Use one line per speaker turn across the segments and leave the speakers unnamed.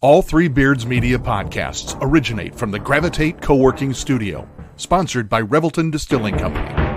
All Three Beards Media podcasts originate from the Gravitate Co-working Studio, sponsored by Revelton Distilling Company.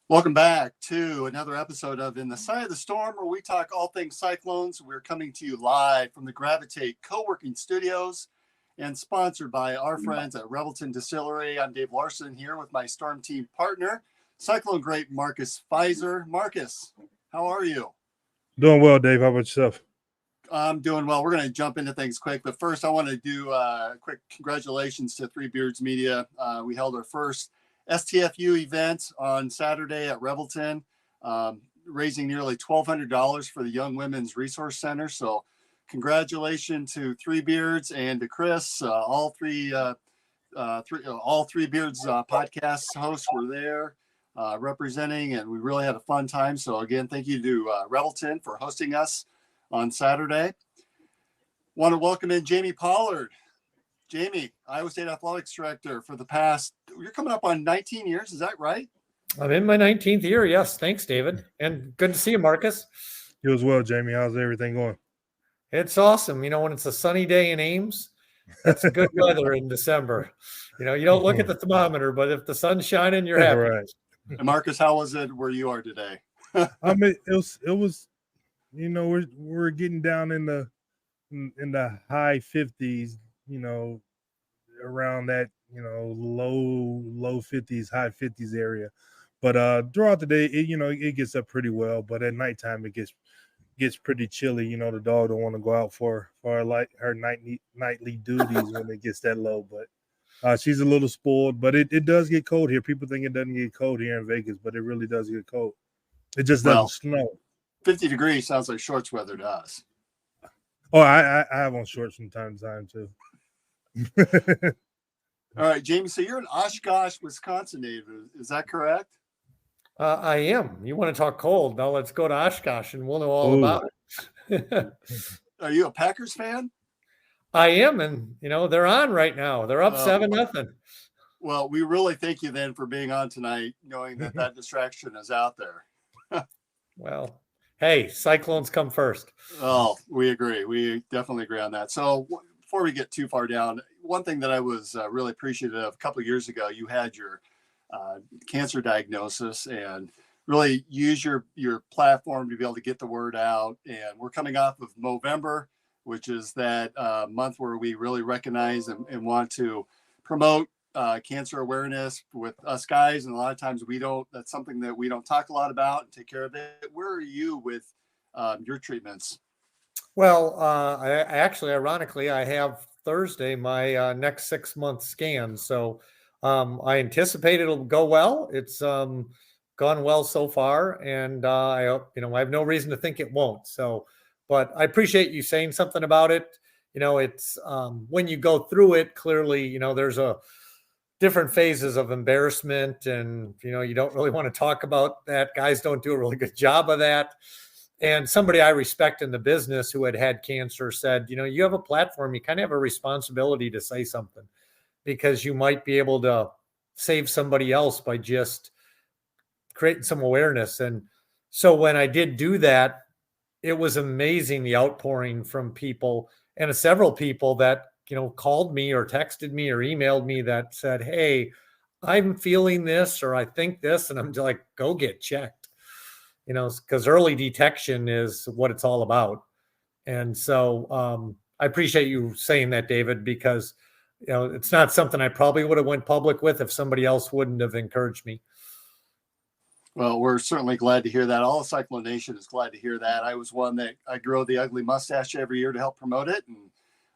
Welcome back to another episode of In the Side of the Storm, where we talk all things cyclones. We're coming to you live from the Gravitate Co-working Studios and sponsored by our friends at Revelton Distillery. I'm Dave Larson here with my Storm Team partner, Cyclone great Marcus Pfizer. Marcus, how are you?
Doing well, Dave. How about yourself?
I'm doing well. We're going to jump into things quick, but first I want to do a quick congratulations to Three Beards Media. We held our first STFU event on Saturday at Revelton, raising nearly $1,200 for the Young Women's Resource Center. So congratulations to Three Beards and to Chris. All three Beards podcast hosts were there representing, and we really had a fun time. So again, thank you to Revelton for hosting us on Saturday. Want to welcome in Jamie Pollard. Jamie, Iowa State Athletics Director for the past, you're coming up on 19 years, is that right?
I'm in my 19th year, yes. Thanks, David. And good to see you, Marcus.
You as well, Jamie. How's everything going?
It's awesome. You know, when it's a sunny day in Ames, it's good weather in December. You know, you don't look at the thermometer, but if the sun's shining, you're happy.
Right.
And Marcus, how was it where you are today?
I mean, it was, you know, we're getting down in the high 50s, you know, around that, you know, low 50s, high 50s area. But throughout the day, it gets up pretty well. But at nighttime, it gets pretty chilly. You know, the dog don't want to go out for her nightly duties when it gets that low. But she's a little spoiled. But it does get cold here. People think it doesn't get cold here in Vegas, but it really does get cold. It just doesn't snow.
50 degrees sounds like shorts weather to us.
Oh, I have on shorts from time to time too.
All right, Jamie, so you're an Oshkosh, Wisconsin native. Is that correct?
I am. You want to talk cold? Now let's go to Oshkosh and we'll know all about it.
Are you a Packers fan?
I am, and you know they're on right now. They're up 7-0.
Well, we really thank you then for being on tonight, knowing that distraction is out there.
Well, hey, Cyclones come first.
Oh, we agree. We definitely agree on that. So before we get too far down, one thing that I was really appreciative of a couple of years ago, you had your cancer diagnosis and really use your platform to be able to get the word out. And we're coming off of Movember, which is that month where we really recognize and want to promote cancer awareness with us guys. And a lot of times that's something that we don't talk a lot about and take care of it. Where are you with your treatments?
Well, I actually, ironically, I have Thursday my next 6-month scan. So I anticipate it'll go well. It's gone well so far, and I hope, I have no reason to think it won't. So, but I appreciate you saying something about it. You know, it's when you go through it, clearly, there's a different phases of embarrassment, and you don't really want to talk about that. Guys don't do a really good job of that. And somebody I respect in the business who had cancer said, you have a platform, you kind of have a responsibility to say something, because you might be able to save somebody else by just creating some awareness. And so when I did do that, it was amazing, the outpouring from people, and several people that, called me or texted me or emailed me that said, hey, I'm feeling this, or I think this. And I'm like, go get checked. because early detection is what it's all about. And so I appreciate you saying that, David, because it's not something I probably would have went public with if somebody else wouldn't have encouraged me.
Well, we're certainly glad to hear that. All of Cyclone Nation is glad to hear that. I was one that I grow the ugly mustache every year to help promote it, and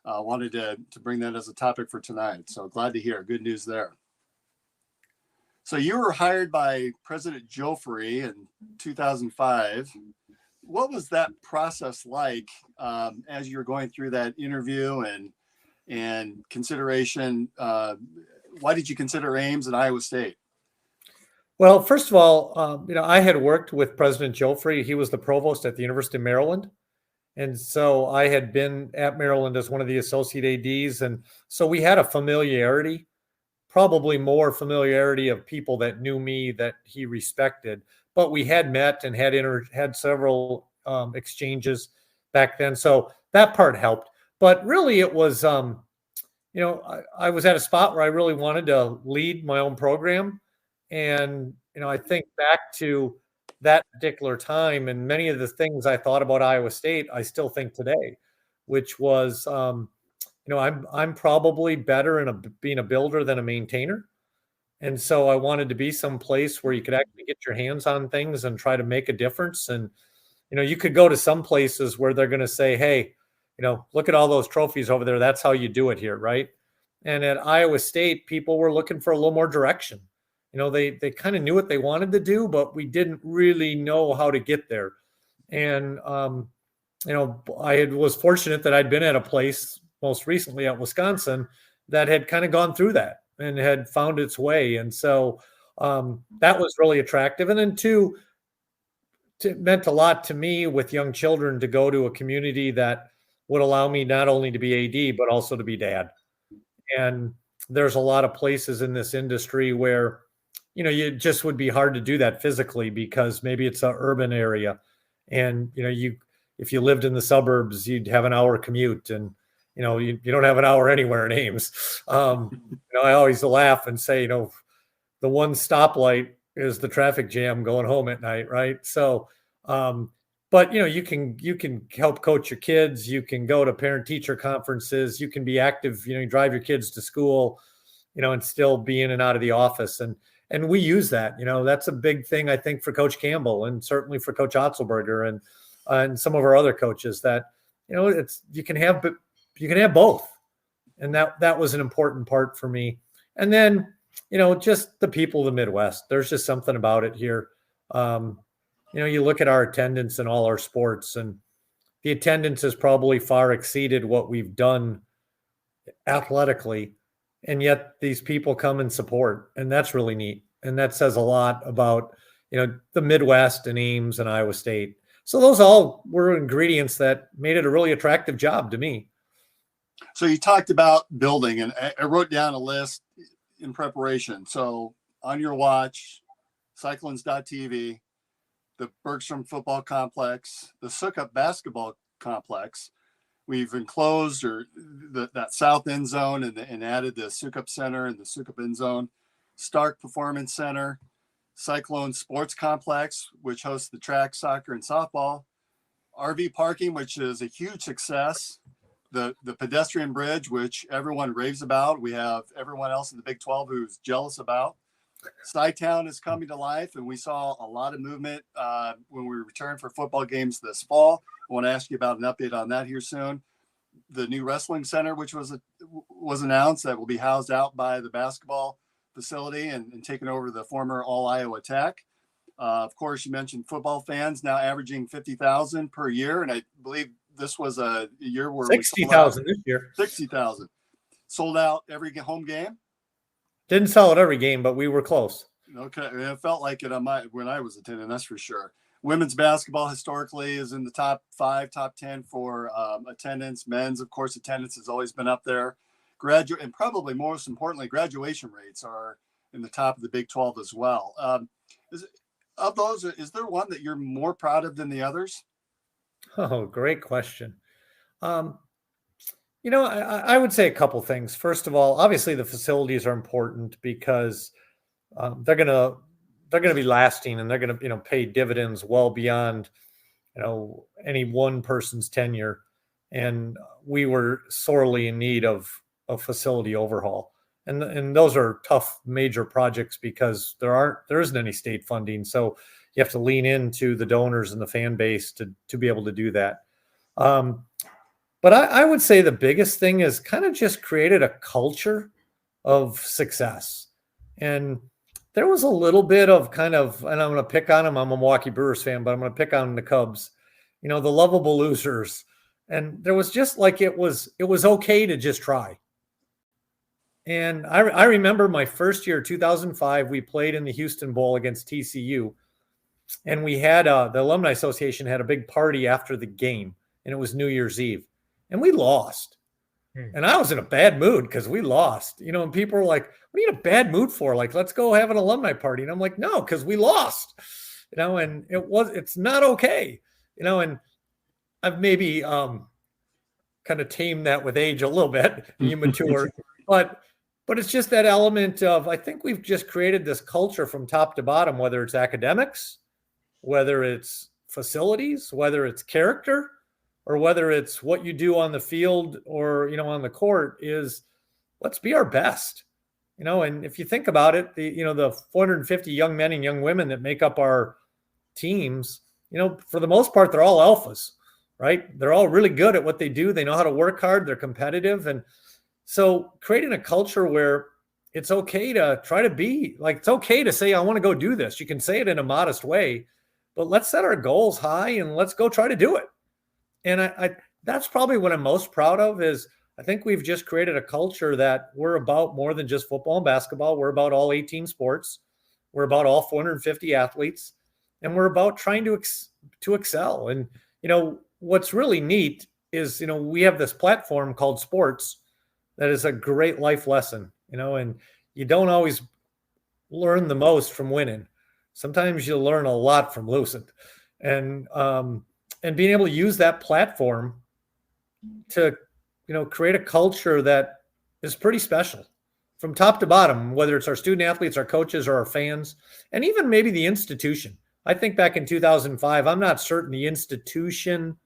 wanted to bring that as a topic for tonight. So glad to hear. Good news there. So you were hired by President Joffrey in 2005. What was that process like as you were going through that interview and consideration? Why did you consider Ames and Iowa State?
Well, first of all, I had worked with President Joffrey. He was the provost at the University of Maryland. And so I had been at Maryland as one of the associate ADs. And so we had a familiarity, probably more familiarity of people that knew me that he respected. But we had met and had several exchanges back then. So that part helped. But really it was, I was at a spot where I really wanted to lead my own program. And, I think back to that particular time and many of the things I thought about Iowa State, I still think today, which was, I'm probably better in being a builder than a maintainer. And so I wanted to be someplace where you could actually get your hands on things and try to make a difference. And, you could go to some places where they're going to say, hey, look at all those trophies over there. That's how you do it here, right? And at Iowa State, people were looking for a little more direction. They kind of knew what they wanted to do, but we didn't really know how to get there. And, I was fortunate that I'd been at a place most recently at Wisconsin that had kind of gone through that and had found its way. And so that was really attractive. And then two, it meant a lot to me with young children to go to a community that would allow me not only to be AD, but also to be dad. And there's a lot of places in this industry where you just would be hard to do that physically because maybe it's an urban area. And, if you lived in the suburbs, you'd have an hour commute and, you don't have an hour anywhere in Ames. I always laugh and say, the one stoplight is the traffic jam going home at night. Right. So, but you can help coach your kids. You can go to parent teacher conferences. You can be active, you drive your kids to school, and still be in and out of the office. And we use that, that's a big thing, I think, for Coach Campbell and certainly for Coach Otzelberger and some of our other coaches that, you can have both. And that was an important part for me. And then, just the people of the Midwest, there's just something about it here. You look at our attendance in all our sports, and the attendance has probably far exceeded what we've done athletically. And yet these people come and support, and that's really neat. And that says a lot about, the Midwest and Ames and Iowa State. So those all were ingredients that made it a really attractive job to me.
So you talked about building, and I wrote down a list in preparation. So on your watch, Cyclones.tv, the Bergstrom Football Complex, the Sukup Basketball Complex. We've enclosed that south end zone and added the Sukup Center and the Sukup end zone, Stark Performance Center, Cyclone Sports Complex, which hosts the track, soccer, and softball, RV parking, which is a huge success, the pedestrian bridge, which everyone raves about. We have everyone else in the Big 12 who's jealous about. Sci-Town is coming to life, and we saw a lot of movement when we returned for football games this fall. I want to ask you about an update on that here soon. The new wrestling center, which was announced, that will be housed out by the basketball facility and taken over the former All Iowa Tech. Of course, you mentioned football fans now averaging 50,000 per year, and I believe this was a year where
60,000 this year.
60,000 sold out every home game.
Didn't sell it every game, but we were close.
Okay, it felt like it when I was attending. That's for sure. Women's basketball historically is in the top 5, top 10 for attendance. Men's, of course, attendance has always been up there. And probably most importantly, graduation rates are in the top of the Big 12 as well. Of those, is there one that you're more proud of than the others?
Oh, great question. I would say a couple things. First of all, obviously the facilities are important because they're going they're going to be lasting, and they're going to, pay dividends well beyond, any one person's tenure. And we were sorely in need of a facility overhaul. And those are tough major projects because there isn't any state funding. So you have to lean into the donors and the fan base to be able to do that. But I would say the biggest thing is kind of just created a culture of success. And there was a little bit of and I'm going to pick on them. I'm a Milwaukee Brewers fan, but I'm going to pick on the Cubs, the lovable losers. And there was just like, it was okay to just try. And I remember my first year, 2005, we played in the Houston Bowl against TCU. And we had the Alumni Association had a big party after the game, and it was New Year's Eve. And we lost. And I was in a bad mood because we lost, and people were like, what are you in a bad mood for? Like, let's go have an alumni party. And I'm like, no, because we lost, and it's not okay, and I've maybe kind of tamed that with age a little bit. You mature, but it's just that element of, I think we've just created this culture from top to bottom, whether it's academics, whether it's facilities, whether it's character, or whether it's what you do on the field or, on the court, is let's be our best, and if you think about it, the 450 young men and young women that make up our teams, for the most part, they're all alphas, right? They're all really good at what they do. They know how to work hard. They're competitive. And so creating a culture where it's okay to try to be like, it's okay to say, I want to go do this. You can say it in a modest way, but let's set our goals high and let's go try to do it. And I that's probably what I'm most proud of, is I think we've just created a culture that we're about more than just football and basketball. We're about all 18 sports. We're about all 450 athletes, and we're about trying to excel. And, what's really neat is, we have this platform called sports that is a great life lesson, and you don't always learn the most from winning. Sometimes you learn a lot from losing. And being able to use that platform to, create a culture that is pretty special from top to bottom, whether it's our student athletes, our coaches, or our fans, and even maybe the institution. I think back in 2005, I'm not certain the institution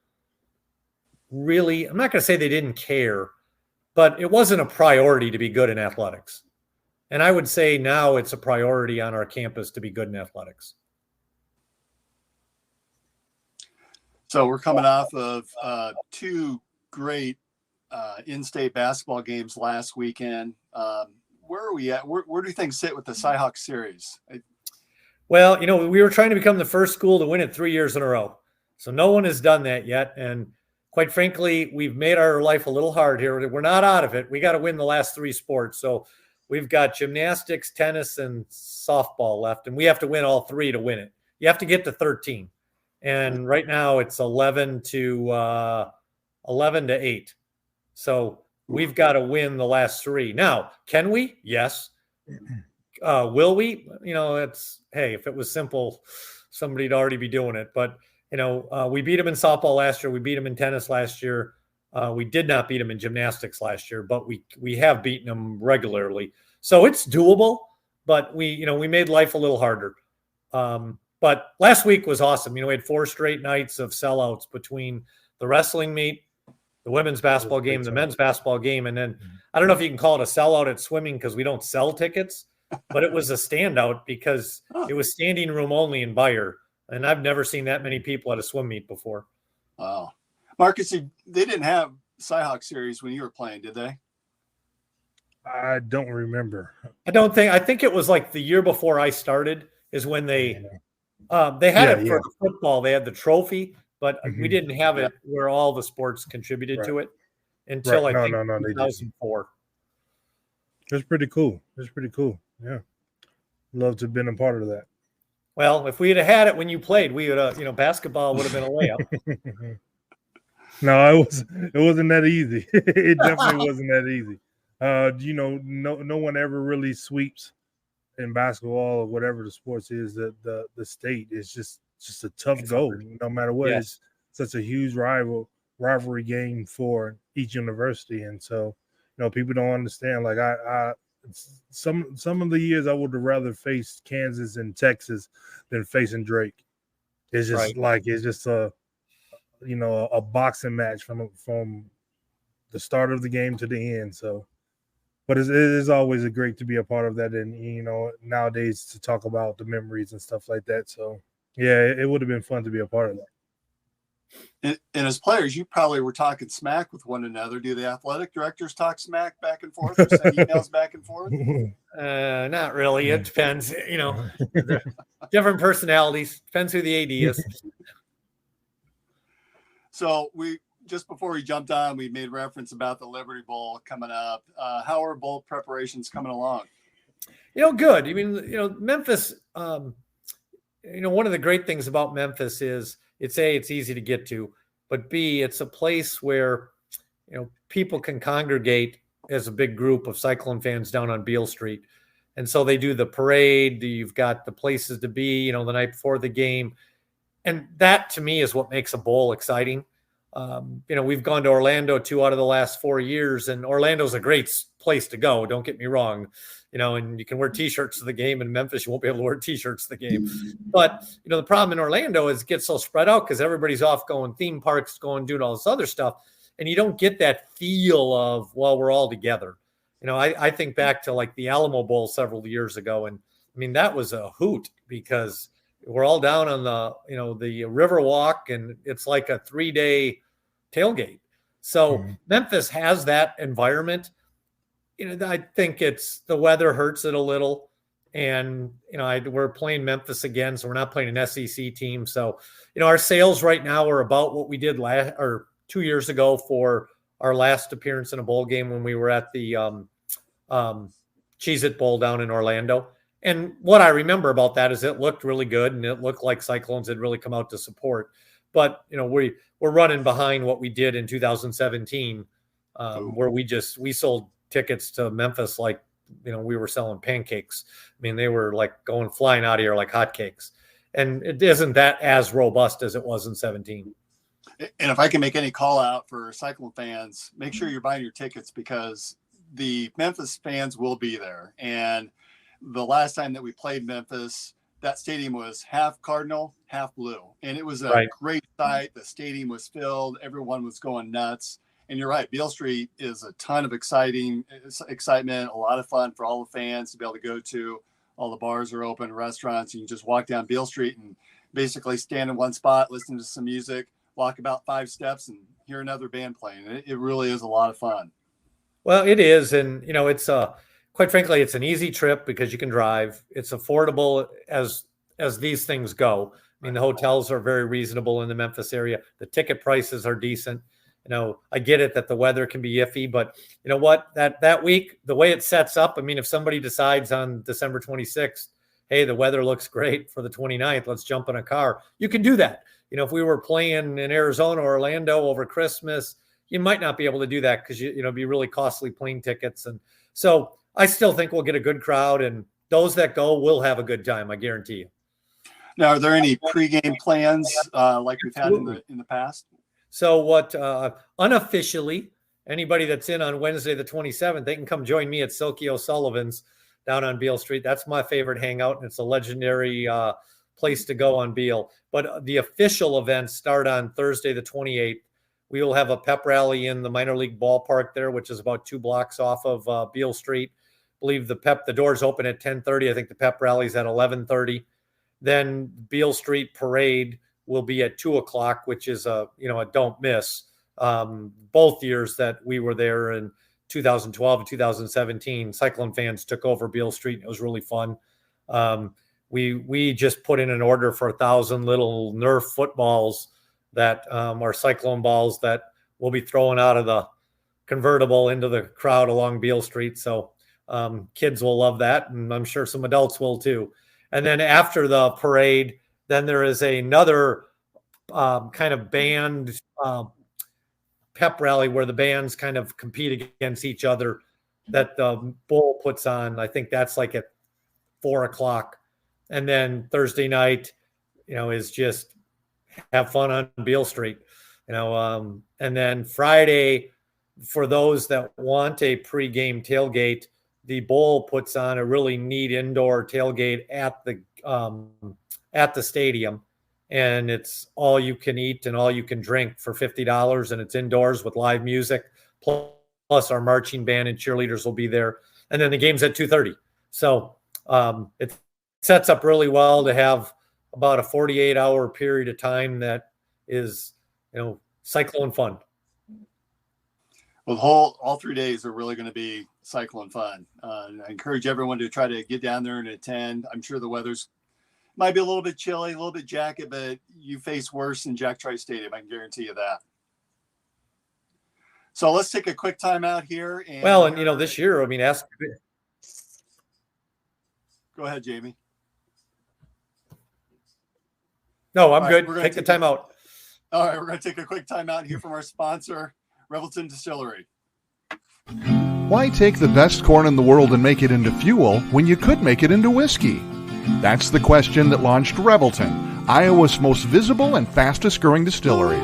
really, I'm not going to say they didn't care, but it wasn't a priority to be good in athletics. And I would say now it's a priority on our campus to be good in athletics.
So we're coming off of two great in-state basketball games last weekend. Where are we at? Where do things sit with the Cyhawk series?
Well, we were trying to become the first school to win it 3 years in a row. So no one has done that yet. And quite frankly, we've made our life a little hard here. We're not out of it. We got to win the last three sports. So we've got gymnastics, tennis, and softball left. And we have to win all three to win it. You have to get to 13. And right now it's 11 to 8. So we've got to win the last three. Now, can we? Yes. Will we? Hey, if it was simple, somebody'd already be doing it. But, we beat them in softball last year. We beat them in tennis last year. We did not beat them in gymnastics last year, but we have beaten them regularly. So it's doable, but we made life a little harder. But last week was awesome. We had 4 straight nights of sellouts between the wrestling meet, the women's basketball game, the men's basketball game. And then I don't know if you can call it a sellout at swimming because we don't sell tickets, but it was a standout because it was standing room only in Bayer. And I've never seen that many people at a swim meet before.
Wow. Marcus, they didn't have Cyhawk series when you were playing, did they?
I don't remember.
I think it was like the year before I started is when they had it for the football. They had the trophy, but we didn't have it where all the sports contributed to it until I think 2004.
It's pretty cool. Yeah. Love to have been a part of that.
Well, if we had it when you played, we would basketball would have been a layup.
No, it wasn't that easy. It definitely wasn't that easy. No one ever really sweeps in basketball or whatever the sports is. The state is just a tough go, no matter what. Yes. It's such a huge rivalry game for each university, and so people don't understand. Like I some of the years I would have rather faced Kansas and Texas than facing Drake. It's just it's just a boxing match from the start of the game to the end. So, but it is always great to be a part of that, and nowadays to talk about the memories and stuff like that. So yeah, it would have been fun to be a part of that.
And as players, you probably were talking smack with one another. Do the athletic directors talk smack back and forth or send emails back and forth?
Not really. It depends. Different personalities. Depends who the AD is.
So just before we jumped on, we made reference about the Liberty Bowl coming up. How are bowl preparations coming along?
Good. I mean, Memphis, one of the great things about Memphis is it's easy to get to, but B, it's a place where, people can congregate as a big group of Cyclone fans down on Beale Street. And so they do the parade. You've got the places to be, the night before the game. And that to me is what makes a bowl exciting. We've gone to Orlando 2 out of the last 4 years, and Orlando's a great place to go. Don't get me wrong. And you can wear T-shirts to the game. In Memphis, you won't be able to wear T-shirts to the game. But, the problem in Orlando is it gets so spread out because everybody's off going theme parks, doing all this other stuff. And you don't get that feel of, we're all together. I think back to like the Alamo Bowl several years ago. And I mean, that was a hoot because we're all down on the river walk, and it's like a 3-day tailgate. So Memphis has that environment. I think it's the weather hurts it a little, and we're playing Memphis again, so we're not playing an SEC team. So our sales right now are about what we did 2 years ago for our last appearance in a bowl game when we were at the Cheez-It Bowl down in Orlando. And what I remember about that is it looked really good, and it looked like Cyclones had really come out to support. But we're running behind what we did in 2017, where we sold tickets to Memphis like we were selling pancakes. I mean, they were like flying out of here like hotcakes, and it isn't that as robust as it was in 17.
And if I can make any call out for Cyclone fans, make sure you're buying your tickets because the Memphis fans will be there. And the last time that we played Memphis, that stadium was half Cardinal, half blue. And it was a great sight. The stadium was filled. Everyone was going nuts. And you're right. Beale Street is a ton of excitement, a lot of fun for all the fans to be able to go to. All the bars are open, restaurants. You can just walk down Beale Street and basically stand in one spot, listen to some music, walk about 5 steps and hear another band playing. It really is a lot of fun.
Well, it is. And, it's quite frankly, it's an easy trip because you can drive. It's affordable as these things go. I mean, the hotels are very reasonable in the Memphis area. The ticket prices are decent. I get it that the weather can be iffy, but you know what, that week, the way it sets up, I mean, if somebody decides on December 26th, hey, the weather looks great for the 29th, let's jump in a car, you can do that. If we were playing in Arizona or Orlando over Christmas, you might not be able to do that because it'd be really costly plane tickets. And so I still think we'll get a good crowd, and those that go will have a good time, I guarantee you.
Now, are there any pregame plans like we've had in the past?
So what unofficially, anybody that's in on Wednesday the 27th, they can come join me at Silky O'Sullivan's down on Beale Street. That's my favorite hangout, and it's a legendary place to go on Beale. But the official events start on Thursday the 28th. We will have a pep rally in the minor league ballpark there, which is about 2 blocks off of Beale Street. I believe the doors open at 10:30. I think the pep rally's at 11:30. Then Beale Street Parade will be at 2:00, which is a don't miss. Both years that we were there in 2012 and 2017, Cyclone fans took over Beale Street. It was really fun. We just put in an order for 1,000 little Nerf footballs that are Cyclone balls that we'll be throwing out of the convertible into the crowd along Beale Street. So kids will love that, and I'm sure some adults will too. And then after the parade, then there is another kind of band pep rally where the bands kind of compete against each other that the bowl puts on. I think that's like at 4:00. And then Thursday night, is just have fun on Beale Street, and then Friday, for those that want a pregame tailgate, the bowl puts on a really neat indoor tailgate at the stadium, and it's all you can eat and all you can drink for $50, and it's indoors with live music. Plus our marching band and cheerleaders will be there. And then the game's at 2:30. So it sets up really well to have about a 48-hour period of time that is, cyclone fun.
Well, all 3 days are really going to be cyclone fun. I encourage everyone to try to get down there and attend. I'm sure the weather's might be a little bit chilly, a little bit jacket, but you face worse in Jack Trice Stadium. I can guarantee you that. So let's take a quick time out here. And
this year,
Go ahead, Jamie.
No, I'm good. Take the time out.
All right, we're going to take a quick time out here from our sponsor, Revelton Distillery.
Why take the best corn in the world and make it into fuel when you could make it into whiskey? That's the question that launched Revelton, Iowa's most visible and fastest growing distillery.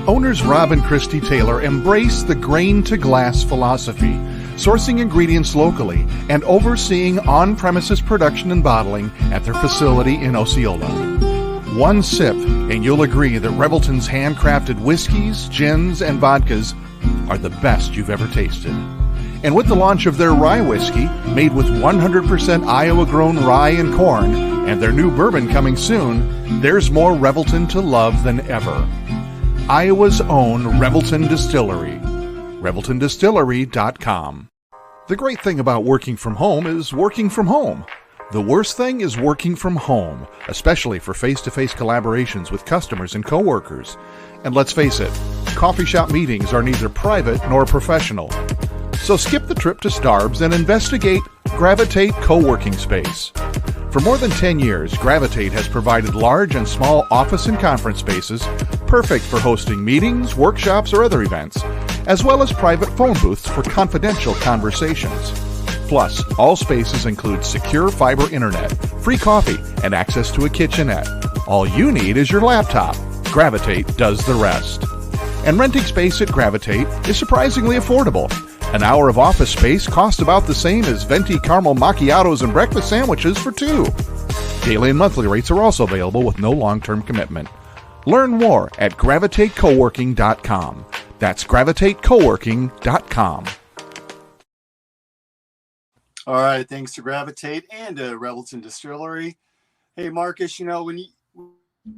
Owners Rob and Christy Taylor embrace the grain-to-glass philosophy, sourcing ingredients locally and overseeing on-premises production and bottling at their facility in Osceola. One sip, and you'll agree that Revelton's handcrafted whiskeys, gins, and vodkas are the best you've ever tasted. And with the launch of their rye whiskey, made with 100% Iowa-grown rye and corn, and their new bourbon coming soon, there's more Revelton to love than ever. Iowa's own Revelton Distillery. ReveltonDistillery.com. The great thing about working from home is working from home. The worst thing is working from home, especially for face-to-face collaborations with customers and coworkers. And let's face it, coffee shop meetings are neither private nor professional. So skip the trip to Starbs and investigate Gravitate Co-working Space. For more than 10 years, Gravitate has provided large and small office and conference spaces perfect for hosting meetings, workshops, or other events, as well as private phone booths for confidential conversations. Plus, all spaces include secure fiber internet, free coffee, and access to a kitchenette. All you need is your laptop. Gravitate does the rest. And renting space at Gravitate is surprisingly affordable. An hour of office space costs about the same as venti caramel macchiatos and breakfast sandwiches for two. Daily and monthly rates are also available with no long-term commitment. Learn more at gravitatecoworking.com. That's gravitatecoworking.com.
All right, thanks to Gravitate and to Revelton Distillery. Hey, Marcus, when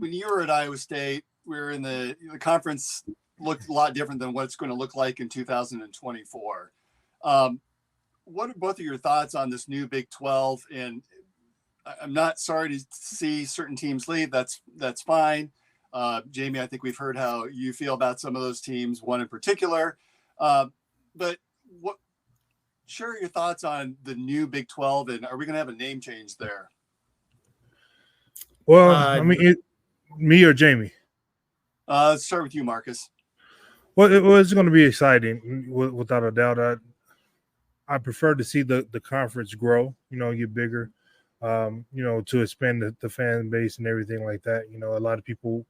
you were at Iowa State, we were in the conference looked a lot different than what it's going to look like in 2024. What are both of your thoughts on this new Big 12? And I'm not sorry to see certain teams leave. That's fine. Jamie, I think we've heard how you feel about some of those teams, one in particular. But share your thoughts on the new Big 12, and are we going to have a name change there?
Well, me or Jamie?
Let's start with you, Marcus.
Well, it's going to be exciting, without a doubt. I prefer to see the conference grow, get bigger, to expand the fan base and everything like that. A lot of people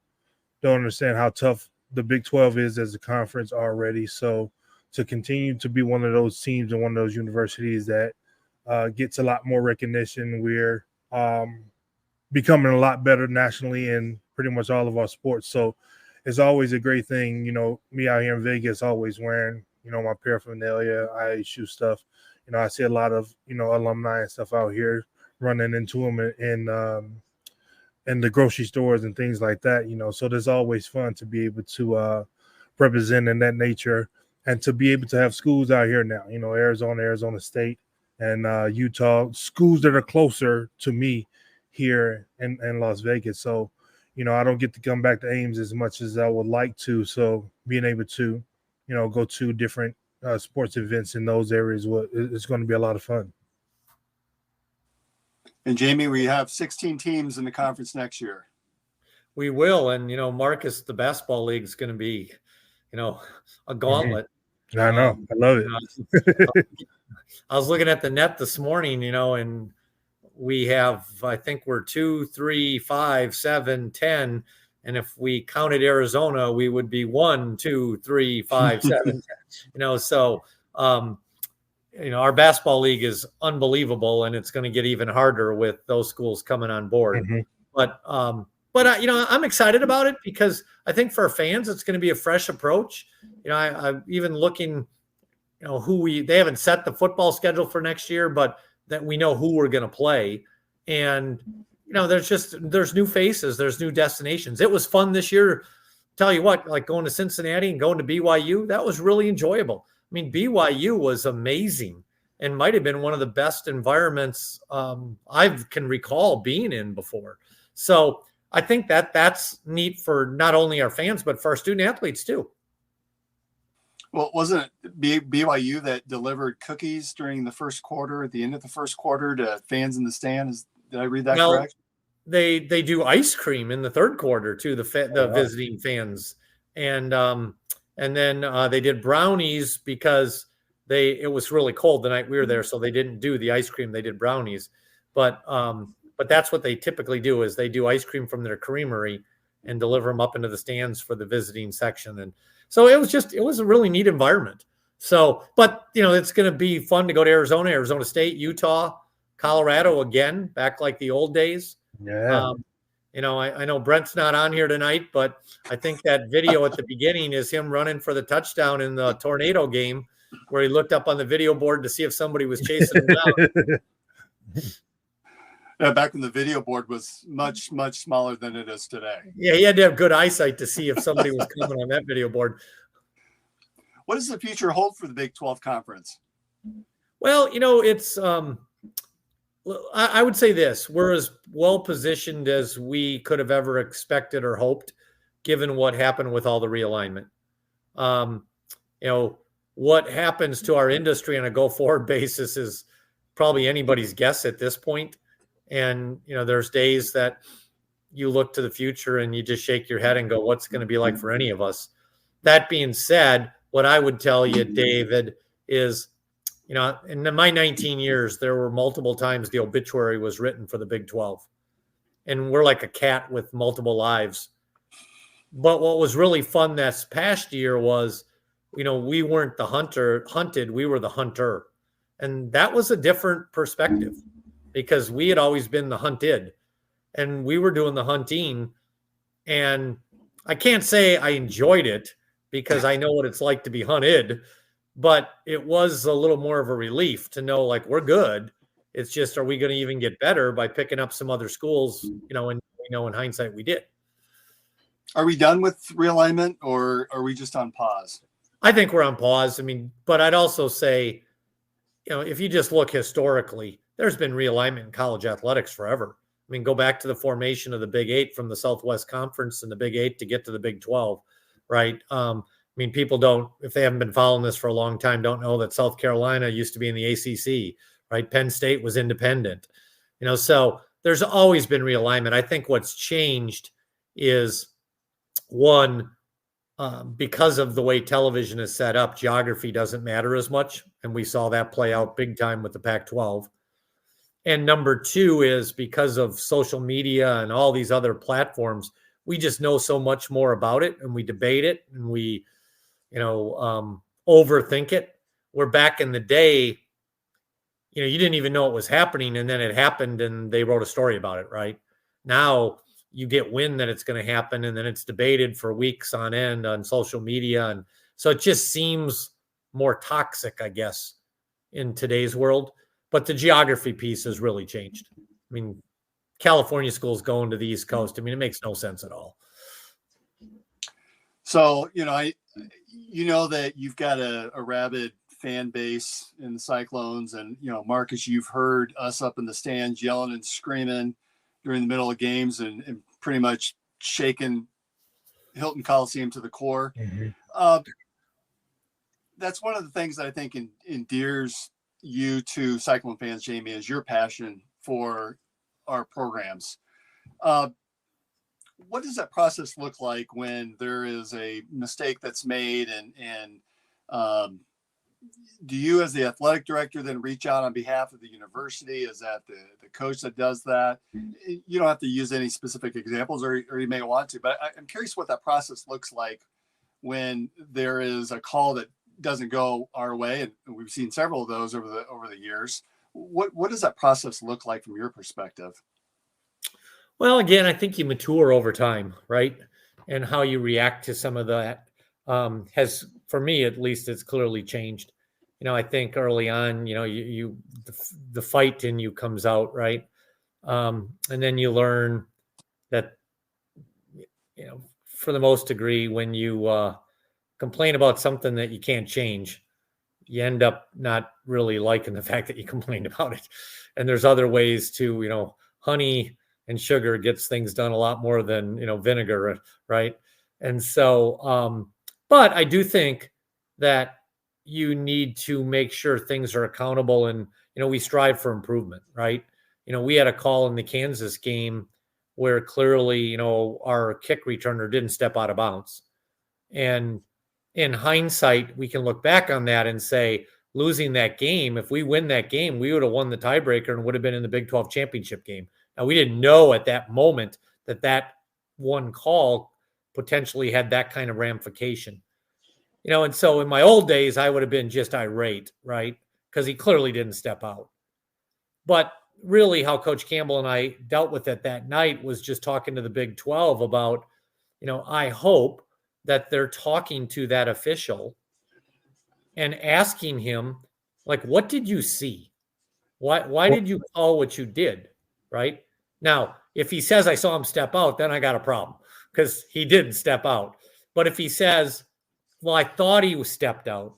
don't understand how tough the Big 12 is as a conference already. So to continue to be one of those teams and one of those universities that gets a lot more recognition, we're becoming a lot better nationally in pretty much all of our sports. So it's always a great thing, me out here in Vegas, always wearing, my paraphernalia, ISU stuff. I see a lot of, alumni and stuff out here running into them in the grocery stores and things like that, So there's always fun to be able to represent in that nature and to be able to have schools out here now, Arizona State and Utah, schools that are closer to me here in Las Vegas. So, I don't get to come back to Ames as much as I would like to. So being able to, go to different sports events in those areas, it's going to be a lot of fun.
And Jamie, we have 16 teams in the conference next year.
We will. And, Marcus, the basketball league is going to be, a gauntlet.
Mm-hmm. I know. I love it.
I was looking at the net this morning, and we have, I think we're 2, 3, 5, 7, 10. And if we counted Arizona, we would be 1, 2, 3, 5, 7, 10. So our basketball league is unbelievable, and it's going to get even harder with those schools coming on board.
Mhm.
But I'm excited about it because I think for fans, it's going to be a fresh approach. I'm even looking, they haven't set the football schedule for next year, but that we know who we're going to play. And, there's new faces, there's new destinations. It was fun this year. Tell you what, like going to Cincinnati and going to BYU, that was really enjoyable. I mean, BYU was amazing and might have been one of the best environments I can recall being in before. So I think that's neat for not only our fans, but for our student athletes too.
Well, wasn't it BYU that delivered cookies during the first quarter, at the end of the first quarter, to fans in the stand? Did I read that correct?
They do ice cream in the third quarter to the visiting fans, and then they did brownies because it was really cold the night we were there, so they didn't do the ice cream. They did brownies, but that's what they typically do is they do ice cream from their creamery and deliver them up into the stands for the visiting section. And so it was a really neat environment. So, but it's going to be fun to go to Arizona State, Utah, Colorado again, back like the old days.
Yeah.
I know Brent's not on here tonight, but I think that video at the beginning is him running for the touchdown in the tornado game where he looked up on the video board to see if somebody was chasing him down.
Yeah, back when the video board was much, much smaller than it is today.
Yeah, he had to have good eyesight to see if somebody was coming on that video board.
What does the future hold for the Big 12 Conference?
Well, it's I would say this. We're as well positioned as we could have ever expected or hoped, given what happened with all the realignment. What happens to our industry on a go-forward basis is probably anybody's guess at this point. And, there's days that you look to the future and you just shake your head and go, what's going to be like for any of us? That being said, what I would tell you, David, is, in my 19 years, there were multiple times the obituary was written for the Big 12. And we're like a cat with multiple lives. But what was really fun this past year was, we weren't the hunted, we were the hunter. And that was a different perspective because we had always been the hunted and we were doing the hunting. And I can't say I enjoyed it because I know what it's like to be hunted, but it was a little more of a relief to know, like, we're good. It's just, are we going to even get better by picking up some other schools, and in hindsight we did.
Are we done with realignment or are we just on pause?
I think we're on pause. But I'd also say, if you just look historically, there's been realignment in college athletics forever. Go back to the formation of the Big 8 from the Southwest Conference and the Big 8 to get to the Big 12, right? People don't, if they haven't been following this for a long time, don't know that South Carolina used to be in the ACC, right? Penn State was independent, so there's always been realignment. I think what's changed is one, because of the way television is set up, geography doesn't matter as much. And we saw that play out big time with the Pac-12. And number two is because of social media and all these other platforms, we just know so much more about it and we debate it and we, overthink it. Where back in the day, you didn't even know it was happening and then it happened and they wrote a story about it, right? Now you get wind that it's going to happen and then it's debated for weeks on end on social media. And so it just seems more toxic, I guess, in today's world. But the geography piece has really changed. California schools going to the East Coast. It makes no sense at all.
So, that you've got a rabid fan base in the Cyclones. And, Marcus, you've heard us up in the stands yelling and screaming during the middle of games and pretty much shaking Hilton Coliseum to the core. Mm-hmm. That's one of the things that I think endears you to Cyclone fans, Jamie, is your passion for our programs. What does that process look like when there is a mistake that's made and do you as the athletic director then reach out on behalf of the university? Is that the coach that does that? You don't have to use any specific examples or you may want to, but I'm curious what that process looks like when there is a call that doesn't go our way, and we've seen several of those over the years. What does that process look like from your perspective?
Well, again, I think you mature over time, right? And how you react to some of that has, for me at least, it's clearly changed. I think early on, the fight in you comes out, right? And then you learn that, for the most degree, when you complain about something that you can't change, you end up not really liking the fact that you complained about it. And there's other ways to, honey and sugar gets things done a lot more than, vinegar, right? And so, but I do think that you need to make sure things are accountable, and, we strive for improvement, right? We had a call in the Kansas game where clearly, our kick returner didn't step out of bounds. And in hindsight, we can look back on that and say, losing that game, if we win that game, we would have won the tiebreaker and would have been in the Big 12 championship game. Now, we didn't know at that moment that one call potentially had that kind of ramification. And so in my old days, I would have been just irate, right? Because he clearly didn't step out. But really how Coach Campbell and I dealt with it that night was just talking to the Big 12 about, I hope that they're talking to that official and asking him, like, what did you see? Why did you call what you did? Right? Now, if he says I saw him step out, then I got a problem because he didn't step out. But if he says, well, I thought he was stepped out.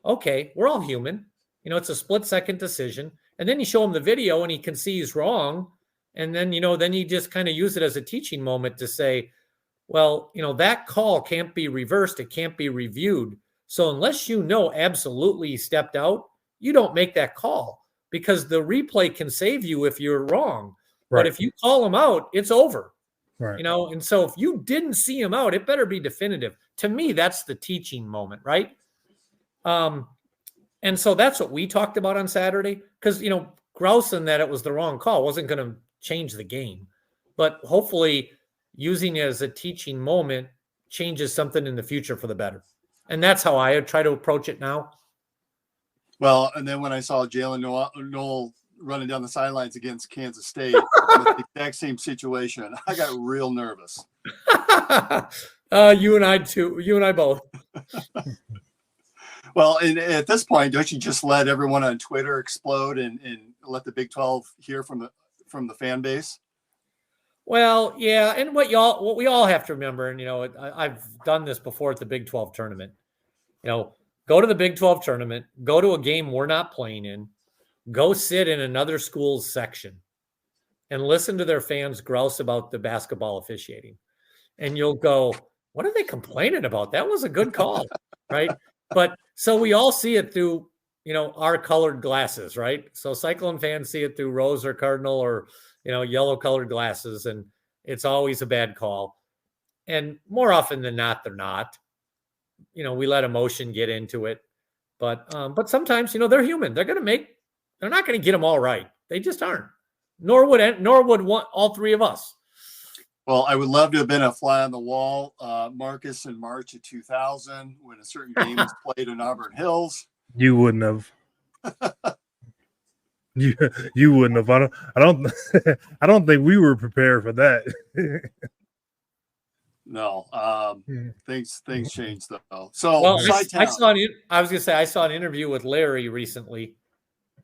Okay, we're all human. It's a split-second decision. And then you show him the video and he can see he's wrong. And then, then you just kind of use it as a teaching moment to say, well, that call can't be reversed. It can't be reviewed. So unless absolutely he stepped out, you don't make that call because the replay can save you if you're wrong. Right. But if you call him out, it's over. Right. And so if you didn't see him out, it better be definitive. To me, that's the teaching moment, right? And so that's what we talked about on Saturday because, grousing that it was the wrong call wasn't going to change the game. But hopefully using it as a teaching moment changes something in the future for the better. And that's how I try to approach it now.
Well, and then when I saw Jalen Noel running down the sidelines against Kansas State, the exact same situation, I got real nervous.
You and I too. You and I both.
Well, and at this point, don't you just let everyone on Twitter explode and let the Big 12 hear from the fan base?
Well, yeah, and what we all have to remember, and I've done this before at the Big 12 tournament. Go to the Big 12 tournament, go to a game we're not playing in, go sit in another school's section, and listen to their fans grouse about the basketball officiating, and you'll go, "What are they complaining about? That was a good call, right?" But so we all see it through, our colored glasses, right? So Cyclone fans see it through rose or cardinal or, yellow colored glasses, and it's always a bad call. And more often than not, they're not. We let emotion get into it, but sometimes, they're human. They're not going to get them all right. They just aren't. Nor would all three of us.
Well, I would love to have been a fly on the wall, Marcus, in March of 2000 when a certain game was played in Auburn Hills.
You wouldn't have. You wouldn't have. I don't think we were prepared for that.
No, things changed though. So,
well, I saw an interview with Larry recently,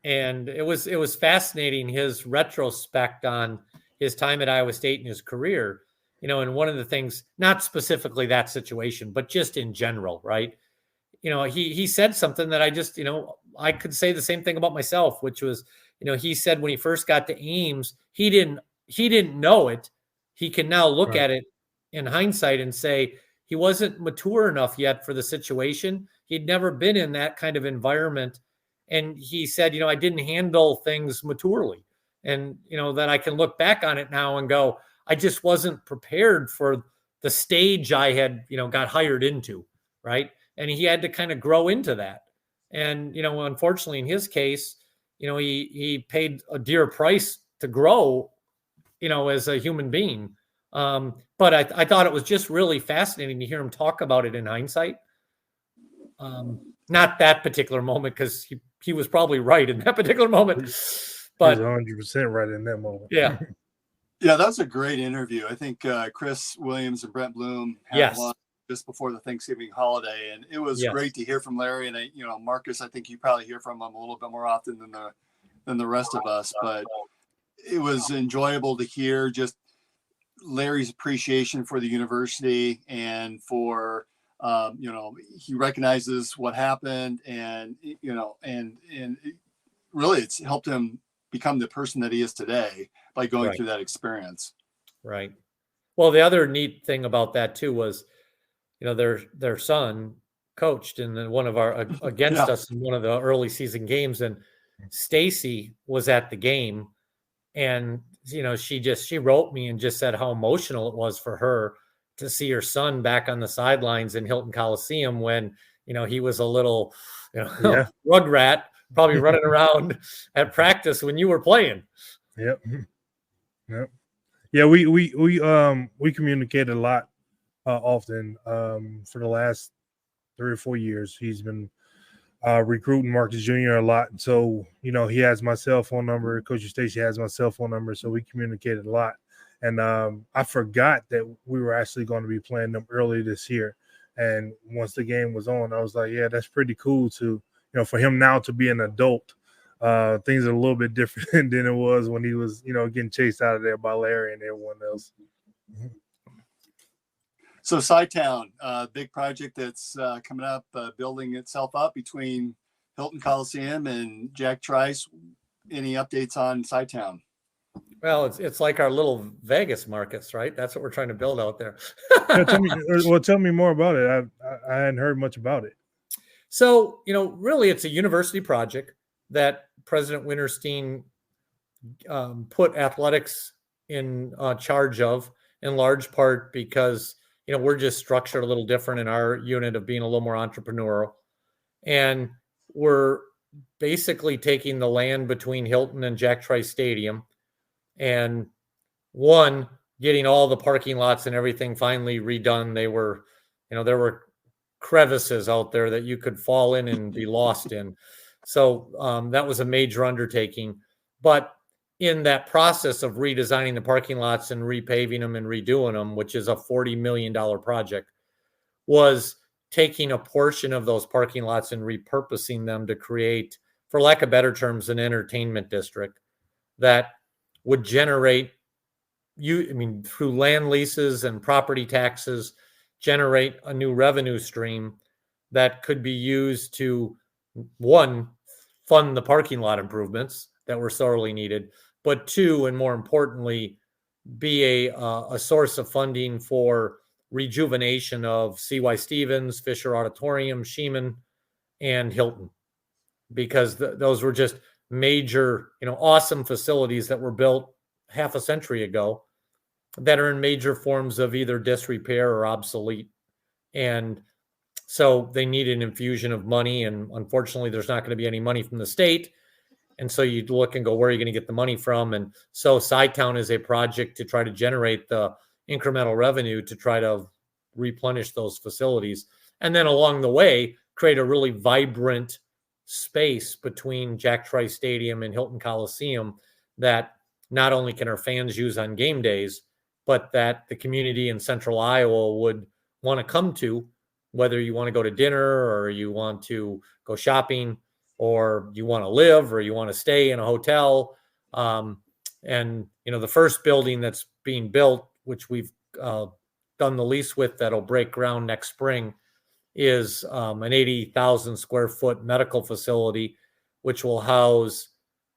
and it was fascinating, his retrospect on his time at Iowa State and his career, and one of the things, not specifically that situation, but just in general, right? He said something that I just, I could say the same thing about myself, which was, he said when he first got to Ames, he didn't know it. He can now look at it in hindsight and say he wasn't mature enough yet for the situation. He'd never been in that kind of environment. And he said, I didn't handle things maturely. And, that I can look back on it now and go, I just wasn't prepared for the stage I had, got hired into, right? And he had to kind of grow into that. And, unfortunately in his case, he paid a dear price to grow, as a human being. But I thought it was just really fascinating to hear him talk about it in hindsight. Not that particular moment, because he was probably right in that particular moment.
He was
But
100% right in that moment.
yeah,
Yeah, that was a great interview. I think Chris Williams and Brent Bloom had
yes,
one just before the Thanksgiving holiday, and it was
yes,
great to hear from Larry. And Marcus, I think you probably hear from him a little bit more often than the rest of us, but it was enjoyable to hear just Larry's appreciation for the university and for he recognizes what happened, and and really it's helped him become the person that he is today by going
right,
through that experience.
right. Well, the other neat thing about that too was, their son coached in one of our against
Yeah.
us in one of the early season games, and Stacy was at the game, and she wrote me and just said how emotional it was for her to see her son back on the sidelines in Hilton Coliseum when he was a little
Yeah.
rug rat, probably running around at practice when you were playing.
Yep. Yep. Yeah, we communicate a lot often. For the last 3 or 4 years, he's been recruiting Marcus Jr. a lot. So, he has my cell phone number. Coach Stacy has my cell phone number. So we communicated a lot. And I forgot that we were actually going to be playing them early this year. And once the game was on, I was like, yeah, that's pretty cool to, for him now to be an adult. Things are a little bit different than it was when he was, getting chased out of there by Larry and everyone else.
So Sci-Town, big project that's coming up, building itself up between Hilton Coliseum and Jack Trice. Any updates on Sci-Town?
Well, it's like our little Vegas markets, right? That's what we're trying to build out there.
Tell me more about it. I hadn't heard much about it.
So, really, it's a university project that President Winterstein put athletics in charge of, in large part because, we're just structured a little different in our unit of being a little more entrepreneurial. And we're basically taking the land between Hilton and Jack Trice Stadium and getting all the parking lots and everything finally redone. They were, there were crevices out there that you could fall in and be lost in. So that was a major undertaking. But in that process of redesigning the parking lots and repaving them and redoing them, which is a $40 million project, was taking a portion of those parking lots and repurposing them to create, for lack of better terms, an entertainment district that would generate, through land leases and property taxes, generate a new revenue stream that could be used to, one, fund the parking lot improvements that were sorely needed, but two, and more importantly, be a source of funding for rejuvenation of C.Y. Stevens, Fisher Auditorium, Sheeman, and Hilton, because those were just major, awesome facilities that were built half a century ago that are in major forms of either disrepair or obsolete. And so they need an infusion of money. And unfortunately, there's not going to be any money from the state. And so you look and go, where are you going to get the money from? And so Sci-Town is a project to try to generate the incremental revenue to try to replenish those facilities. And then along the way, create a really vibrant space between Jack Trice Stadium and Hilton Coliseum that not only can our fans use on game days, but that the community in Central Iowa would want to come to, whether you want to go to dinner or you want to go shopping or you want to live or you want to stay in a hotel. And, the first building that's being built, which we've done the lease with, that'll break ground next spring, is an 80,000 square foot medical facility, which will house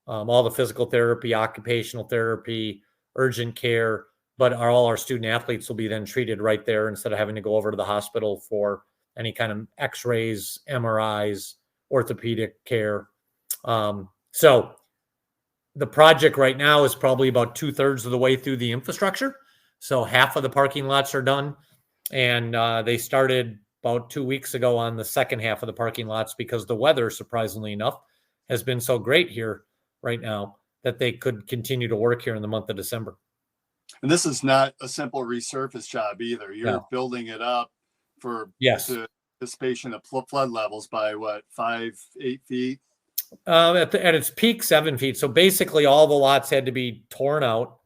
all the physical therapy, occupational therapy, urgent care, but all our student athletes will be then treated right there instead of having to go over to the hospital for any kind of x-rays, MRIs, orthopedic care. So the project right now is probably about 2/3 of the way through the infrastructure. So half of the parking lots are done. And they started about 2 weeks ago on the second half of the parking lots because the weather, surprisingly enough, has been so great here right now that they could continue to work here in the month of December.
And this is not a simple resurface job either. You're building it up
Yes.
to anticipation of flood levels by what, 5-8 feet?
At its peak, 7 feet. So basically all the lots had to be torn out.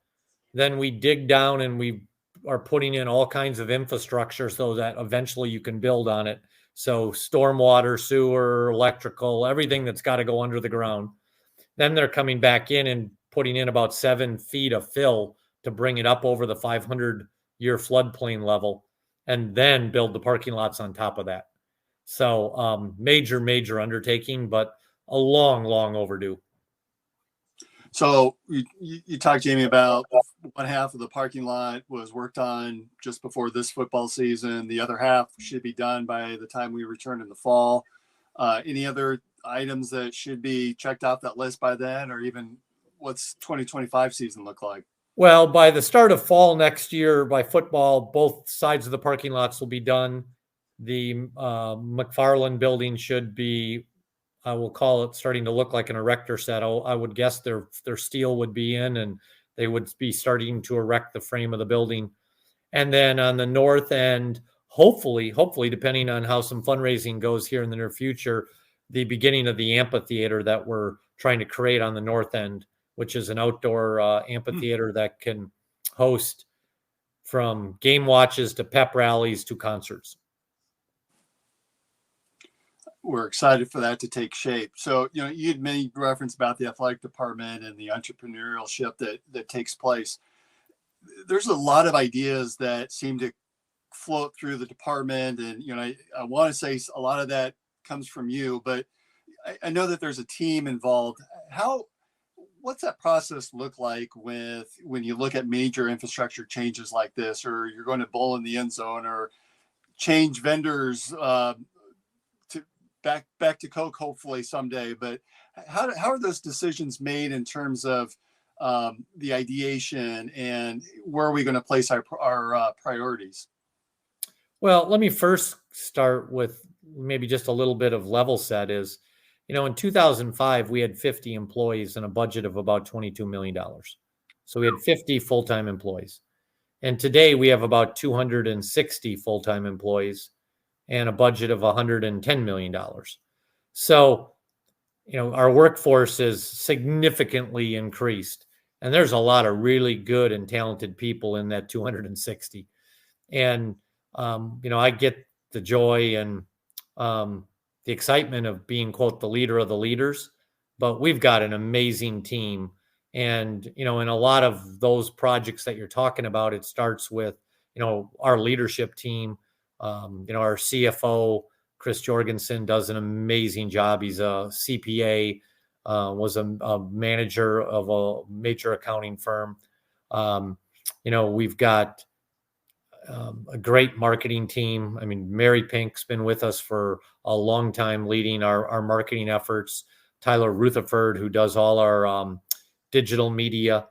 Then we dig down and we are putting in all kinds of infrastructure so that eventually you can build on it. So stormwater, sewer, electrical, everything that's got to go under the ground. Then they're coming back in and putting in about 7 feet of fill to bring it up over the 500-year floodplain level, and then build the parking lots on top of that. So major undertaking, but a long overdue.
So you talked, Jamie, about one half of the parking lot was worked on just before this football season. The other half should be done by the time we return in the fall. Any other items that should be checked off that list by then, or even what's 2025 season look like?
Well, by the start of fall next year, by football, both sides of the parking lots will be done. The McFarland building should be, I will call it, starting to look like an erector set. I would guess their steel would be in, and they would be starting to erect the frame of the building. And then on the north end, hopefully, depending on how some fundraising goes here in the near future, the beginning of the amphitheater that we're trying to create on the north end, which is an outdoor amphitheater that can host from game watches to pep rallies to concerts.
We're excited for that to take shape. So, you'd made reference about the athletic department and the entrepreneurship that takes place. There's a lot of ideas that seem to float through the department. And, I want to say a lot of that comes from you, but I know that there's a team involved. What's that process look like when you look at major infrastructure changes like this, or you're going to bowl in the end zone, or change vendors to back to Coke hopefully someday? But how are those decisions made in terms of the ideation, and where are we going to place our priorities?
Well, let me first start with maybe just a little bit of level set. Is, in 2005, we had 50 employees and a budget of about $22 million. So we had 50 full-time employees. And today we have about 260 full-time employees and a budget of $110 million. So, our workforce is significantly increased. And there's a lot of really good and talented people in that 260. And, I get the joy and the excitement of being, quote, the leader of the leaders, but we've got an amazing team. And, in a lot of those projects that you're talking about, it starts with, our leadership team. Our CFO, Chris Jorgensen, does an amazing job. He's a CPA, was a manager of a major accounting firm. We've got a great marketing team. I mean, Mary Pink's been with us for a long time, leading our marketing efforts. Tyler Rutherford, who does all our digital media.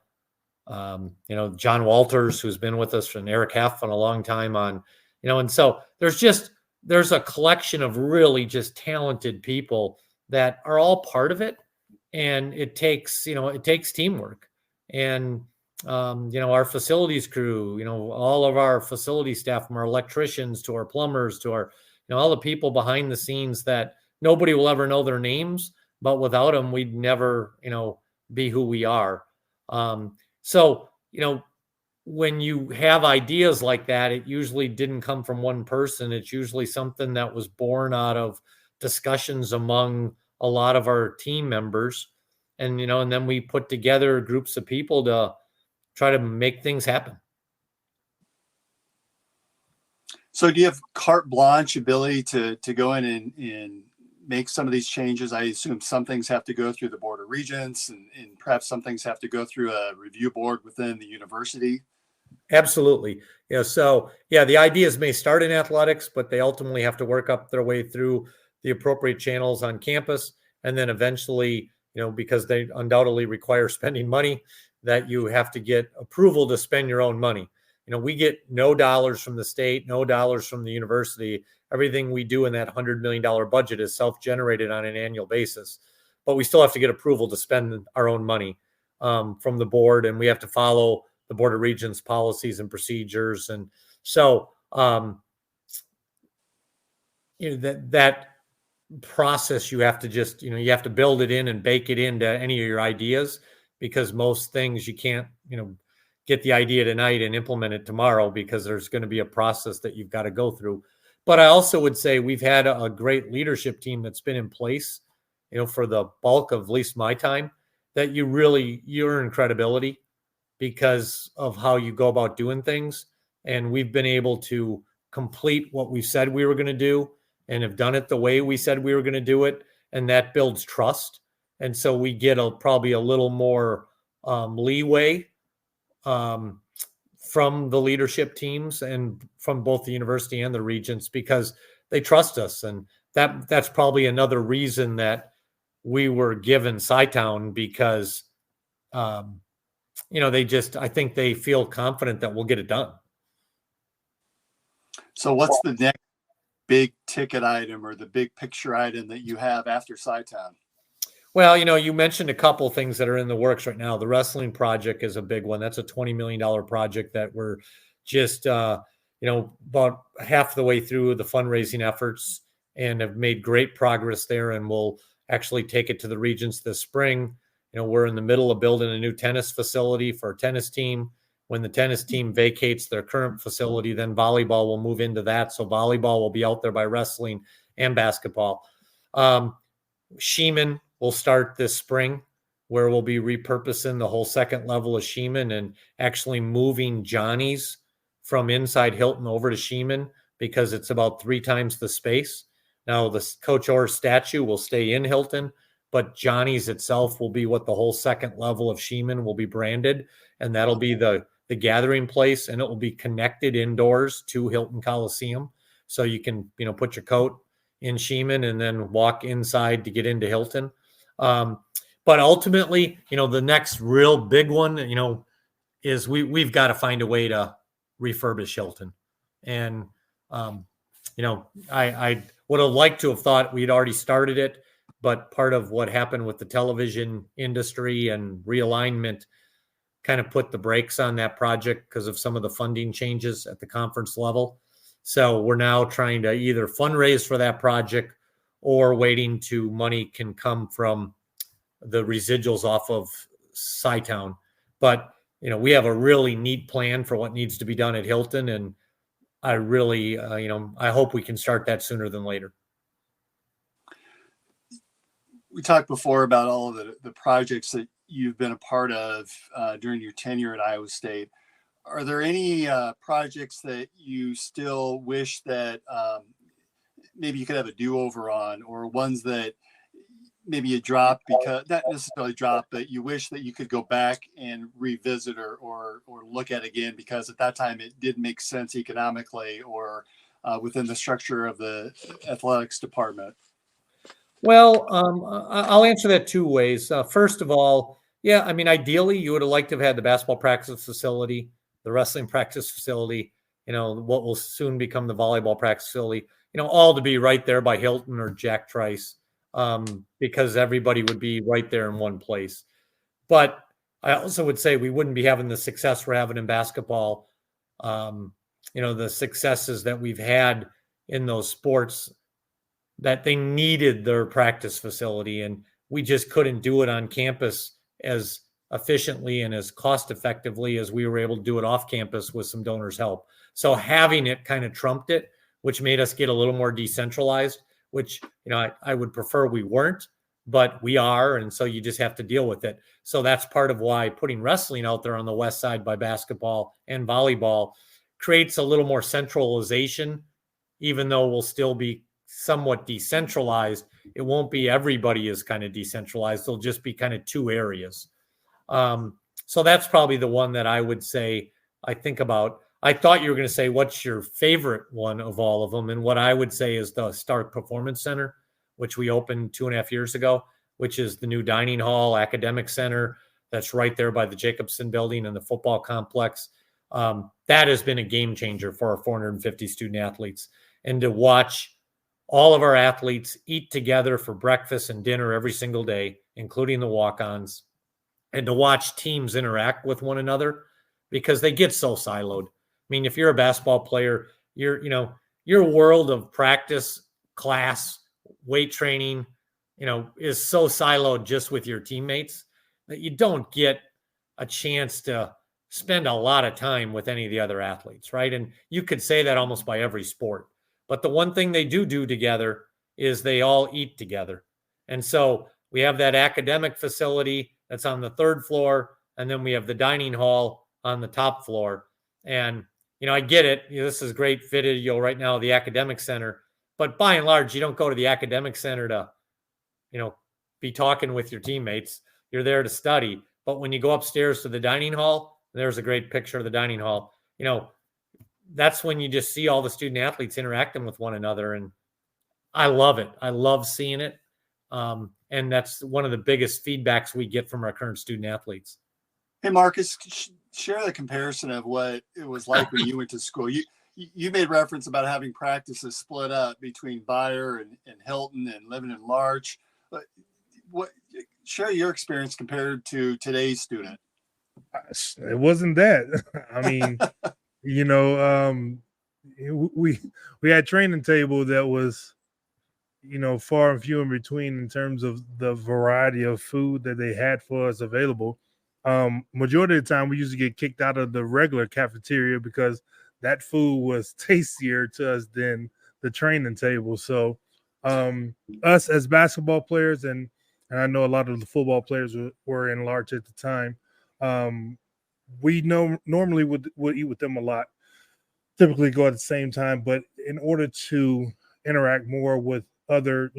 John Walters, who's been with us, and Eric Heff, and a long time on, and so there's a collection of really just talented people that are all part of it. And it takes teamwork. And, our facilities crew, all of our facility staff, from our electricians to our plumbers to our, all the people behind the scenes that nobody will ever know their names, but without them, we'd never, be who we are. So, when you have ideas like that, it usually didn't come from one person. It's usually something that was born out of discussions among a lot of our team members. And, and then we put together groups of people to try to make things happen.
So do you have carte blanche ability to go in and make some of these changes? I assume some things have to go through the Board of Regents, and perhaps some things have to go through a review board within the university.
Absolutely. The ideas may start in athletics, but they ultimately have to work up their way through the appropriate channels on campus. And then eventually, because they undoubtedly require spending money, that you have to get approval to spend your own money. We get no dollars from the state, no dollars from the university. Everything we do in that $100 million budget is self-generated on an annual basis, but we still have to get approval to spend our own money from the board, and we have to follow the Board of Regents policies and procedures. And so, that process, you have to just, you have to build it in and bake it into any of your ideas, because most things you can't, get the idea tonight and implement it tomorrow, because there's going to be a process that you've got to go through. But I also would say we've had a great leadership team that's been in place, for the bulk of at least my time, that you earn credibility because of how you go about doing things. And we've been able to complete what we said we were going to do and have done it the way we said we were going to do it. And that builds trust. And so we get probably a little more leeway from the leadership teams and from both the university and the regents, because they trust us. And that's probably another reason that we were given Sci-Town, because, I think they feel confident that we'll get it done.
So what's the next big ticket item or the big picture item that you have after Sci-Town?
Well, you mentioned a couple of things that are in the works right now. The wrestling project is a big one. That's a $20 million project that we're just, about half the way through the fundraising efforts and have made great progress there. And we'll actually take it to the Regents this spring. We're in the middle of building a new tennis facility for a tennis team. When the tennis team vacates their current facility, then volleyball will move into that. So volleyball will be out there by wrestling and basketball. Sheeman will start this spring, where we'll be repurposing the whole second level of Sheeman and actually moving Johnny's from inside Hilton over to Sheeman, because it's about 3 times the space. Now, the Coach Orr statue will stay in Hilton, but Johnny's itself will be what the whole second level of Sheeman will be branded. And that'll be the gathering place, and it will be connected indoors to Hilton Coliseum. So you can, put your coat in Sheeman and then walk inside to get into Hilton. But ultimately, the next real big one, is we've got to find a way to refurbish Hilton. And, I would have liked to have thought we'd already started it, but part of what happened with the television industry and realignment kind of put the brakes on that project because of some of the funding changes at the conference level. So we're now trying to either fundraise for that project or waiting to money can come from the residuals off of Sci-Town. But, we have a really neat plan for what needs to be done at Hilton. And I really, I hope we can start that sooner than later.
We talked before about all of the projects that you've been a part of during your tenure at Iowa State. Are there any projects that you still wish that maybe you could have a do-over on, or ones that maybe you dropped, because not necessarily dropped, but you wish that you could go back and revisit or look at again, because at that time it did make sense economically or within the structure of the athletics department?
Well, I'll answer that 2 ways. First of all, yeah, ideally you would have liked to have had the basketball practice facility, the wrestling practice facility, what will soon become the volleyball practice facility, all to be right there by Hilton or Jack Trice, because everybody would be right there in one place. But I also would say we wouldn't be having the success we're having in basketball. The successes that we've had in those sports, that they needed their practice facility, and we just couldn't do it on campus as efficiently and as cost effectively as we were able to do it off campus with some donors' help. So having it kind of trumped it, which made us get a little more decentralized, which, I would prefer we weren't, but we are. And so you just have to deal with it. So that's part of why putting wrestling out there on the west side by basketball and volleyball creates a little more centralization, even though we'll still be somewhat decentralized. It won't be everybody is kind of decentralized. There'll just be kind of 2 areas. So that's probably the one that I would say I think about. I thought you were going to say, what's your favorite one of all of them? And what I would say is the Stark Performance Center, which we opened 2.5 years ago, which is the new dining hall, academic center that's right there by the Jacobson building and the football complex. That has been a game changer for our 450 student athletes. And to watch all of our athletes eat together for breakfast and dinner every single day, including the walk-ons, and to watch teams interact with one another, because they get so siloed. If you're a basketball player, your world of practice class, weight training, is so siloed just with your teammates that you don't get a chance to spend a lot of time with any of the other athletes, right? And you could say that almost by every sport. But the one thing they do together is they all eat together. And so we have that academic facility that's on the 3rd floor, and then we have the dining hall on the top floor. And, I get it. This is great video right now, the academic center. But by and large, you don't go to the academic center to, be talking with your teammates. You're there to study. But when you go upstairs to the dining hall, there's a great picture of the dining hall. That's when you just see all the student athletes interacting with one another. And I love it. I love seeing it. And that's one of the biggest feedbacks we get from our current student athletes.
Hey, Marcus, share the comparison of what it was like when you went to school. You made reference about having practices split up between Bayer and Hilton and living in Larch. Share your experience compared to today's student.
It wasn't that. I mean, we had training table that was, far and few in between in terms of the variety of food that they had for us available. Majority of the time we used to get kicked out of the regular cafeteria because that food was tastier to us than the training table. So us as basketball players, and I know a lot of the football players were in Larch at the time, we normally would eat with them a lot, typically go at the same time. But in order to interact more with other,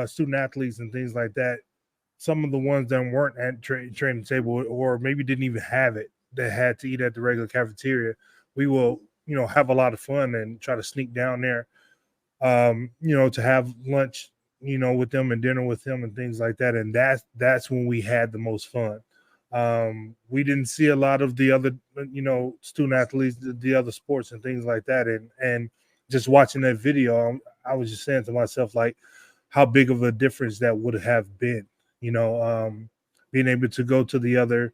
student athletes and things like that, some of the ones that weren't at training table or maybe didn't even have it, that had to eat at the regular cafeteria, we will, have a lot of fun and try to sneak down there, to have lunch, with them and dinner with them and things like that. And that's when we had the most fun. We didn't see a lot of the other, student athletes, the other sports and things like that. And just watching that video, I was just saying to myself, like, how big of a difference that would have been, being able to go to the other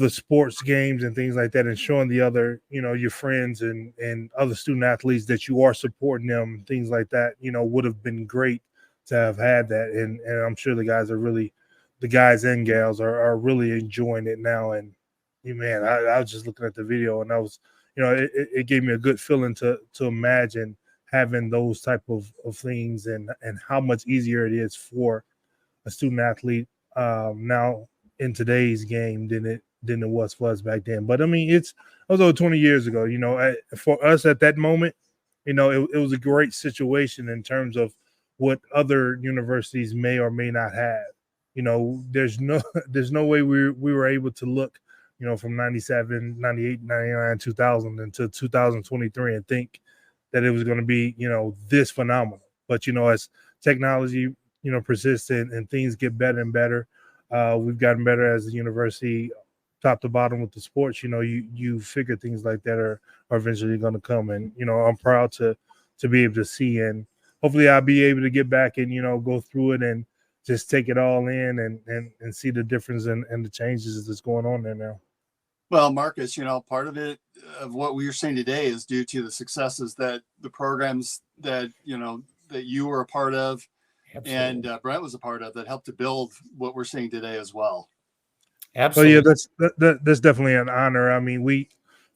sports games and things like that and showing the other, your friends and other student athletes that you are supporting them, things like that, would have been great to have had that. And I'm sure the guys and gals are really enjoying it now. And man, I was just looking at the video and I was, it gave me a good feeling to imagine having those type of things and how much easier it is for a student athlete now in today's game than it was for us back then. But I mean, it was over 20 years ago. For us at that moment, it was a great situation in terms of what other universities may or may not have. There's no way we were able to look, from 97, 98, 99, 2000 until 2023 and think that it was going to be, this phenomenal. But, as technology, persists and things get better and better, we've gotten better as a university, top to bottom with the sports. You figure things like that are eventually going to come. And, I'm proud to be able to see, and hopefully I'll be able to get back and, go through it and just take it all in and see the difference and the changes that's going on there now.
Well, Marcus, part of it, of what we are seeing today, is due to the successes that the programs that, that you were a part of. Absolutely. And Brent was a part of, that helped to build what we're seeing today as well.
Absolutely. So yeah, that's definitely an honor. I mean,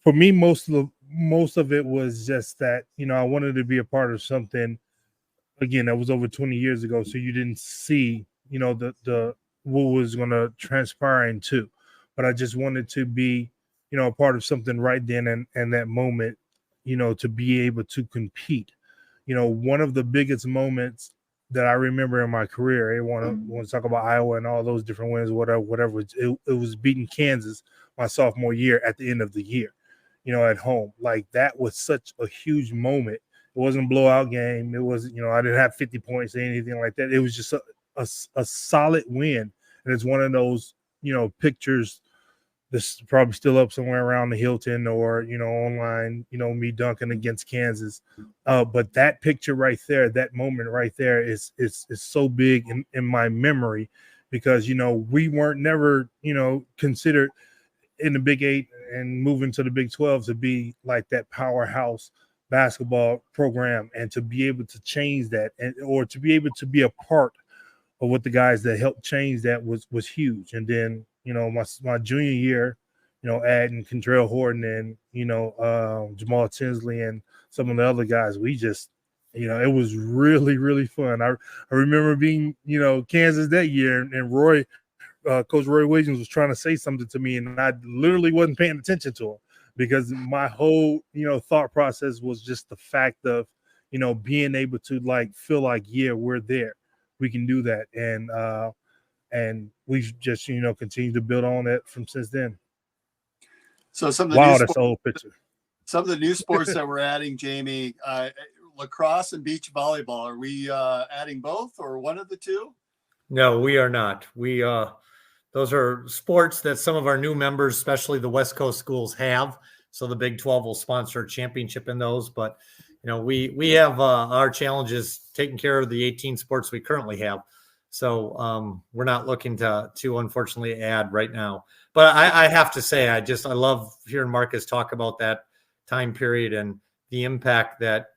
for me, most of it was just that, I wanted to be a part of something. Again, that was over 20 years ago, so you didn't see, the what was going to transpire into. But I just wanted to be, a part of something right then and that moment, to be able to compete. One of the biggest moments that I remember in my career, I want to talk about Iowa and all those different wins, whatever. It was beating Kansas my sophomore year at the end of the year, at home. Like, that was such a huge moment. It wasn't a blowout game. It was, I didn't have 50 points or anything like that. It was just a solid win. And it's one of those, pictures that's probably still up somewhere around the Hilton or, online, me dunking against Kansas. But that picture right there, that moment right there is so big in my memory because, we weren't never, considered in the Big 8 and moving to the Big 12 to be like that powerhouse basketball program, and to be able to change that, and or to be able to be a part of what the guys that helped change that was huge. And then, my junior year, adding Kendrell Horton and, Jamal Tinsley and some of the other guys, we just, it was really, really fun. I remember being, Kansas that year, and Coach Roy Williams was trying to say something to me, and I literally wasn't paying attention to him, because my whole, thought process was just the fact of, being able to feel like, yeah, we're there. We can do that. And we've just, continued to build on that from since then.
So some of
the that's the old picture.
Some of the new sports that we're adding, Jamie, lacrosse and beach volleyball. Are we adding both or one of the two?
No, we are not. Those are sports that some of our new members, especially the West Coast schools, have. So the Big 12 will sponsor a championship in those. But, we have our challenges taking care of the 18 sports we currently have. So we're not looking to unfortunately add right now. But I have to say, I love hearing Marcus talk about that time period and the impact that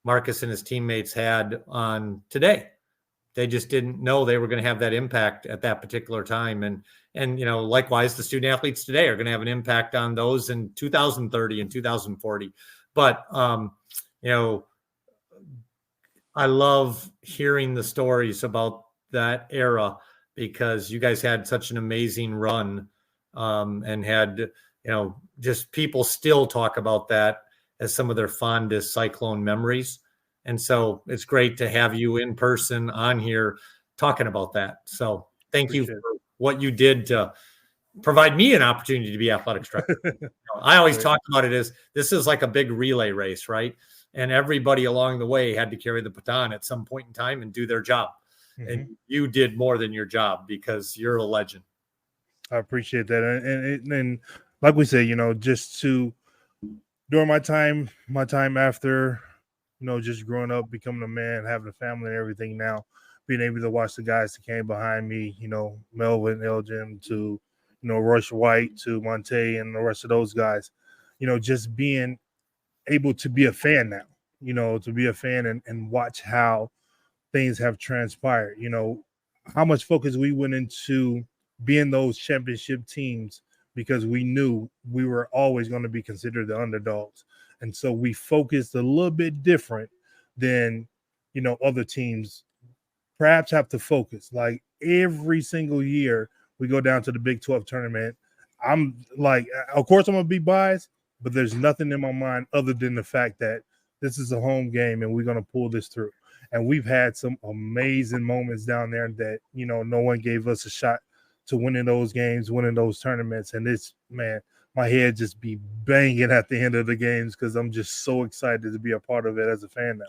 Marcus and his teammates had on today. They just didn't know they were going to have that impact at that particular time. And likewise, the student athletes today are going to have an impact on those in 2030 and 2040. But, I love hearing the stories about that era, because you guys had such an amazing run, and had, just people still talk about that as some of their fondest Cyclone memories. And so it's great to have you in person on here talking about that. So thank you for what you did to provide me an opportunity to be athletics director. I always talk about it as this is like a big relay race, right? And everybody along the way had to carry the baton at some point in time and do their job. Mm-hmm. And you did more than your job, because you're a legend.
I appreciate that. And like we said, just during my time after, just growing up, becoming a man, having a family and everything, now being able to watch the guys that came behind me, Melvin, Elgin, to, Royce White, to Monte, and the rest of those guys, just being able to be a fan now, to be a fan and watch how things have transpired, how much focus we went into being those championship teams, because we knew we were always going to be considered the underdogs. And so we focused a little bit different than, other teams perhaps have to focus. Like every single year we go down to the Big 12 tournament, I'm like, of course I'm going to be biased, but there's nothing in my mind other than the fact that this is a home game and we're going to pull this through. And we've had some amazing moments down there that, no one gave us a shot to winning those games, winning those tournaments. And it's, man, my head just be banging at the end of the games, because I'm just so excited to be a part of it as a fan now.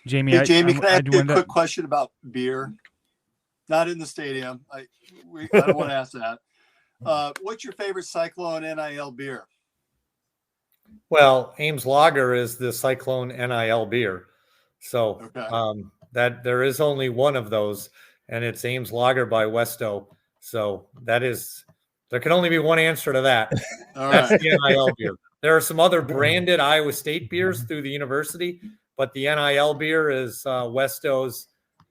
Jamie, can I ask you a quick question about beer? Not in the stadium. I don't want to ask that. What's your favorite Cyclone NIL beer?
Well, Ames Lager is the Cyclone NIL beer. So that there is only one of those, and it's Ames Lager by Westo. So there can only be one answer to that. That's the NIL beer. There are some other branded Iowa State beers through the university, but the NIL beer is Westo's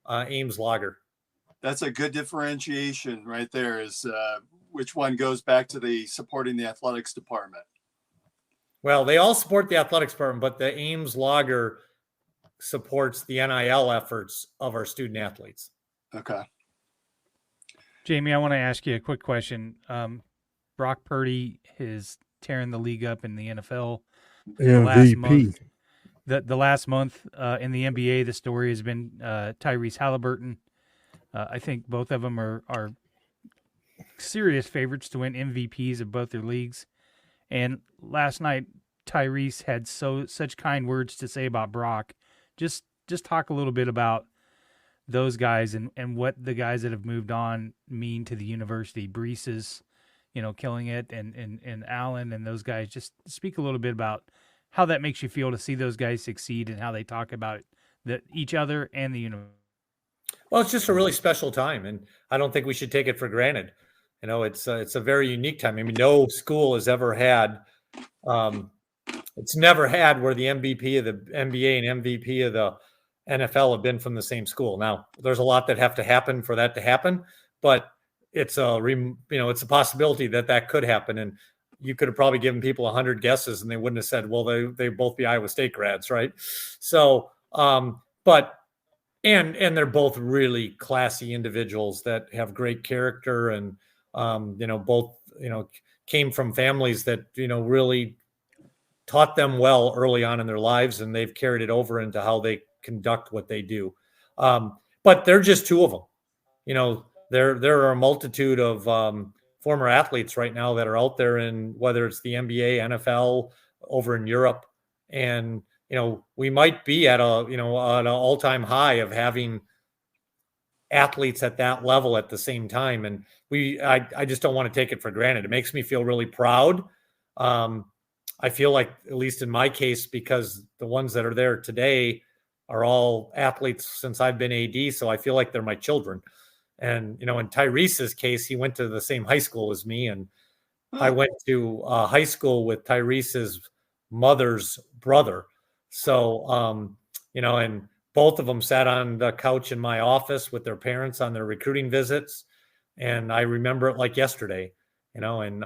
Ames Lager.
That's a good differentiation right there, is which one goes back to the supporting the athletics department.
Well, they all support the athletics department, but the Ames Lager supports the NIL efforts of our student athletes.
Okay.
Jamie, I want to ask you a quick question. Brock Purdy is tearing the league up in the NFL.
MVP.
The last month in the NBA, the story has been Tyrese Halliburton. I think both of them are serious favorites to win MVPs of both their leagues. And last night, Tyrese had such kind words to say about Brock. Just talk a little bit about those guys and what the guys that have moved on mean to the university. Brees is, killing it, and Allen and those guys. Just speak a little bit about how that makes you feel to see those guys succeed and how they talk about each other and the university.
Well, it's just a really special time, and I don't think we should take it for granted. It's a very unique time. I mean, no school has ever had It's never had where the MVP of the NBA and MVP of the NFL have been from the same school. Now, there's a lot that have to happen for that to happen, but it's it's a possibility that could happen. And you could have probably given people 100 guesses and they wouldn't have said, well, they both be Iowa State grads, right? So, but they're both really classy individuals that have great character and both came from families that really taught them well early on in their lives, and they've carried it over into how they conduct what they do. But they're just two of them. There are a multitude of former athletes right now that are out there in whether it's the NBA, NFL, over in Europe, and we might be at an all-time high of having athletes at that level at the same time, and I just don't want to take it for granted. It makes me feel really proud. I feel like, at least in my case, because the ones that are there today are all athletes since I've been AD, so I feel like they're my children. And in Tyrese's case, he went to the same high school as me, and I went to high school with Tyrese's mother's brother. So, and both of them sat on the couch in my office with their parents on their recruiting visits. And I remember it like yesterday, and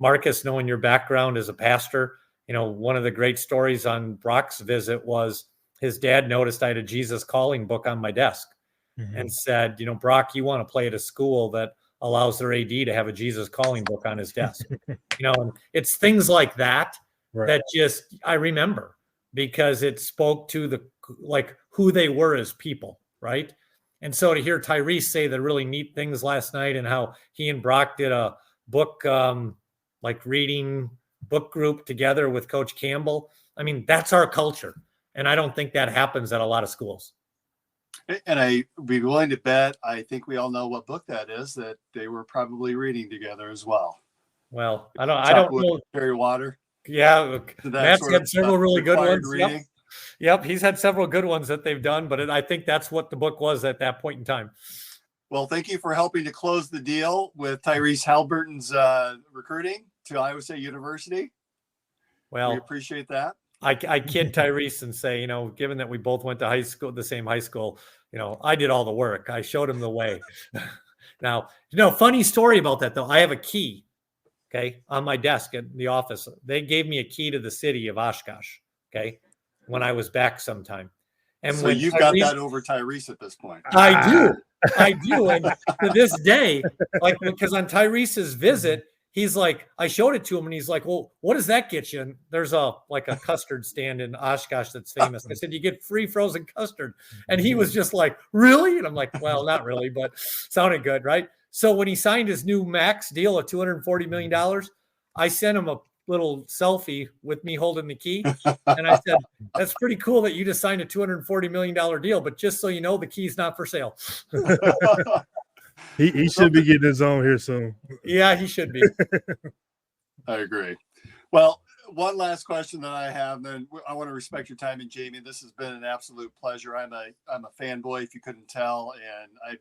Marcus, knowing your background as a pastor, one of the great stories on Brock's visit was his dad noticed I had a Jesus Calling book on my desk and said, Brock, you want to play at a school that allows their AD to have a Jesus Calling book on his desk. And it's things like that that just I remember because it spoke to who they were as people, right? And so to hear Tyrese say the really neat things last night and how he and Brock did a book reading book group together with Coach Campbell. I mean, that's our culture. And I don't think that happens at a lot of schools.
And I'd be willing to bet, I think we all know what book that is, that they were probably reading together as well.
Well, I don't know.
Cherry Water.
Yeah. Matt's had several really good ones. Yep. He's had several good ones that they've done, but I think that's what the book was at that point in time.
Well, thank you for helping to close the deal with Tyrese Halliburton's recruiting to Iowa State University.
Well,
we appreciate that.
I kid Tyrese and say, given that we both went to the same high school, I did all the work. I showed him the way. Now, funny story about that though. I have a key, on my desk at the office. They gave me a key to the city of Oshkosh, when I was back sometime. And
so you've got that over Tyrese at this point.
I do. And to this day, because on Tyrese's visit, he's like, I showed it to him and he's like, well, what does that get you? And there's a custard stand in Oshkosh that's famous. I said, you get free frozen custard. And he was just like, really? And I'm like, well, not really, but sounded good, right? So when he signed his new max deal of $240 million, I sent him a little selfie with me holding the key. And I said, that's pretty cool that you just signed a $240 million deal, but just so you know, the key's not for sale.
He should be getting his own here soon.
Yeah, he should be.
I agree. Well, one last question that I have, then I want to respect your time. And Jamie, this has been an absolute pleasure. I'm a fanboy, if you couldn't tell. And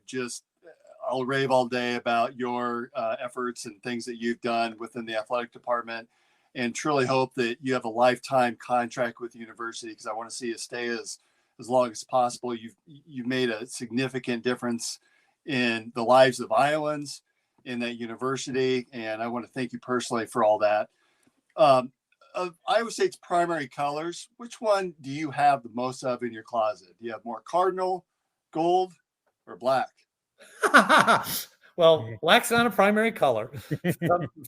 I'll rave all day about your efforts and things that you've done within the athletic department, and truly hope that you have a lifetime contract with the university, because I want to see you stay as long as possible. You've made a significant difference in the lives of Iowans in that university, and I want to thank you personally for all that. Of Iowa State's primary colors, which one do you have the most of in your closet? Do you have more cardinal, gold, or black?
Well, black's not a primary color.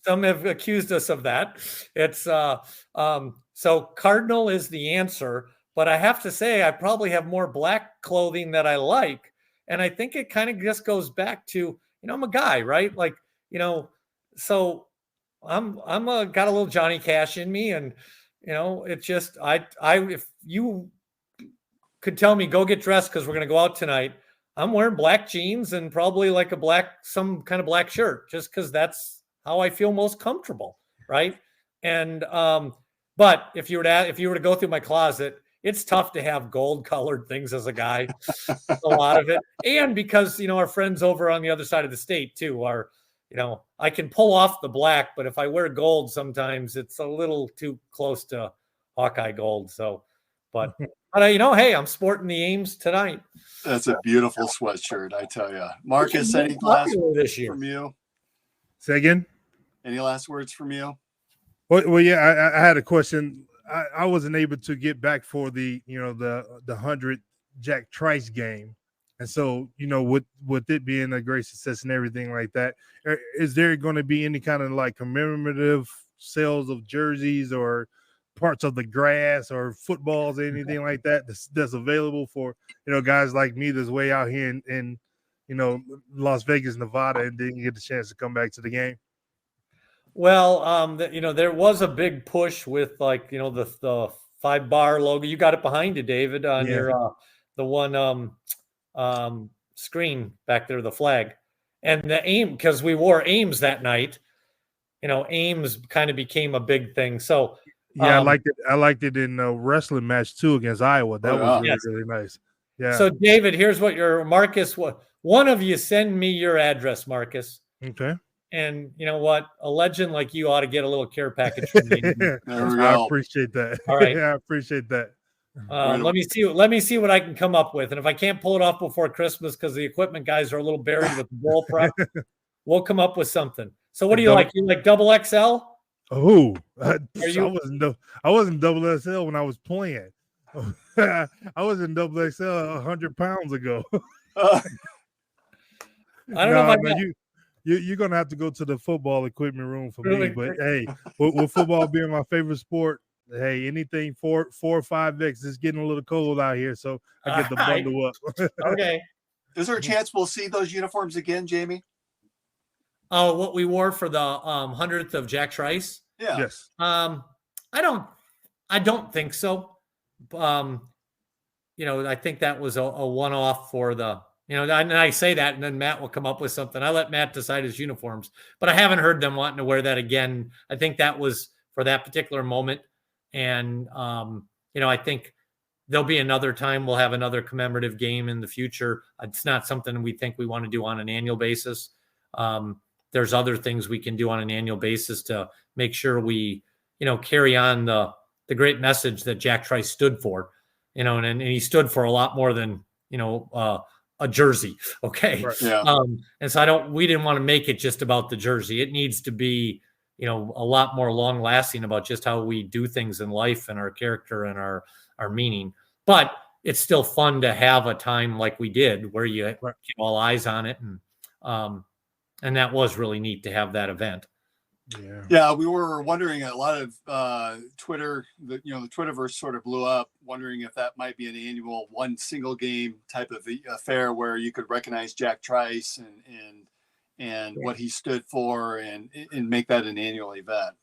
Some have accused us of that. It's so cardinal is the answer, but I have to say I probably have more black clothing that I like. And I think it kind of just goes back to, I'm a guy, right? So I'm got a little Johnny Cash in me, and it's just if you could tell me go get dressed because we're gonna go out tonight, I'm wearing black jeans and probably some kind of black shirt, just because that's how I feel most comfortable, right? And but if you were to go through my closet, it's tough to have gold colored things as a guy, a lot of it. And because, our friends over on the other side of the state too are, I can pull off the black, but if I wear gold, sometimes it's a little too close to Hawkeye gold. So, but hey, I'm sporting the Ames tonight.
That's a beautiful sweatshirt, I tell you. Marcus, any last
this year
from you?
Say again?
Any last words from you?
Well, yeah, I had a question. I wasn't able to get back for the 100 Jack Trice game. And so, with it being a great success and everything like that, is there going to be any kind of like commemorative sales of jerseys or parts of the grass or footballs or anything like that that's available for, guys like me that's way out here in Las Vegas, Nevada, and didn't get the chance to come back to the game?
Well, there was a big push with the 5-bar logo. You got it behind you, David, on your the one screen back there, the flag, and the aim, because we wore Ames that night. Ames kind of became a big thing. So
I liked it. I liked it in a wrestling match too against Iowa. That was really nice. Yeah.
So David, here's what Marcus. One of you send me your address, Marcus.
Okay.
And you know what? A legend like you ought to get a little care package from me.
I appreciate that.
All right.
I appreciate that.
Let me see what I can come up with. And if I can't pull it off before Christmas because the equipment guys are a little buried with the bowl prep, we'll come up with something. So what do you like? You like double XL?
Oh, I wasn't double XL when I was playing. I was in double XL 100 pounds ago.
I don't know if
You're going to have to go to the football equipment room for me. But, hey, with football being my favorite sport, hey, anything 4 or 5X, it's getting a little cold out here, so I get the bundle up.
Okay.
Is there a chance we'll see those uniforms again, Jamie?
Oh, what we wore for the 100th of Jack Trice?
Yeah.
Yes.
I don't think so. I think that was a one-off for the – and I say that, and then Matt will come up with something. I let Matt decide his uniforms, but I haven't heard them wanting to wear that again. I think that was for that particular moment. And, I think there'll be another time we'll have another commemorative game in the future. It's not something we think we want to do on an annual basis. There's other things we can do on an annual basis to make sure we, carry on the great message that Jack Trice stood for, and he stood for a lot more than, a jersey. Okay.
Right.
Yeah.
And so we didn't want to make it just about the jersey. It needs to be, a lot more long lasting about just how we do things in life and our character and our meaning. But it's still fun to have a time like we did where you get all eyes on it. And that was really neat to have that event.
Yeah, we were wondering, a lot of Twitter, the Twitterverse sort of blew up, wondering if that might be an annual one single game type of affair where you could recognize Jack Trice and what he stood for and make that an annual event.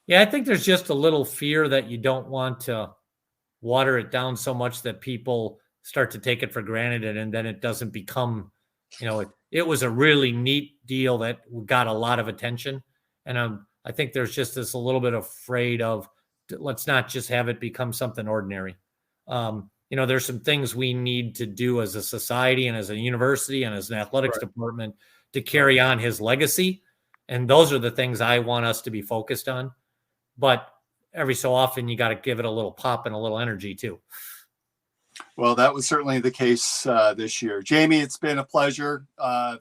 Yeah, I think there's just a little fear that you don't want to water it down so much that people start to take it for granted, and then it doesn't become, it was a really neat deal that got a lot of attention. And I think there's just this a little bit afraid of, let's not just have it become something ordinary. There's some things we need to do as a society and as a university and as an athletics department to carry on his legacy. And those are the things I want us to be focused on. But every so often, you got to give it a little pop and a little energy too.
Well, that was certainly the case this year. Jamie, it's been a pleasure.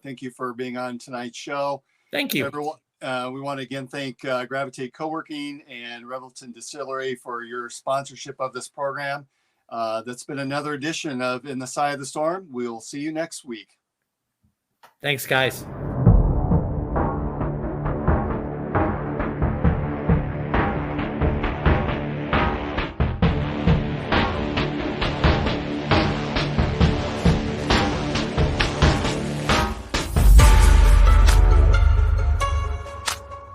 Thank you for being on tonight's show.
Thank you.
Everyone. We want to again thank Gravitate Co-working and Revelton Distillery for your sponsorship of this program. That's been another edition of In the Side of the Storm. We'll see you next week.
Thanks, guys.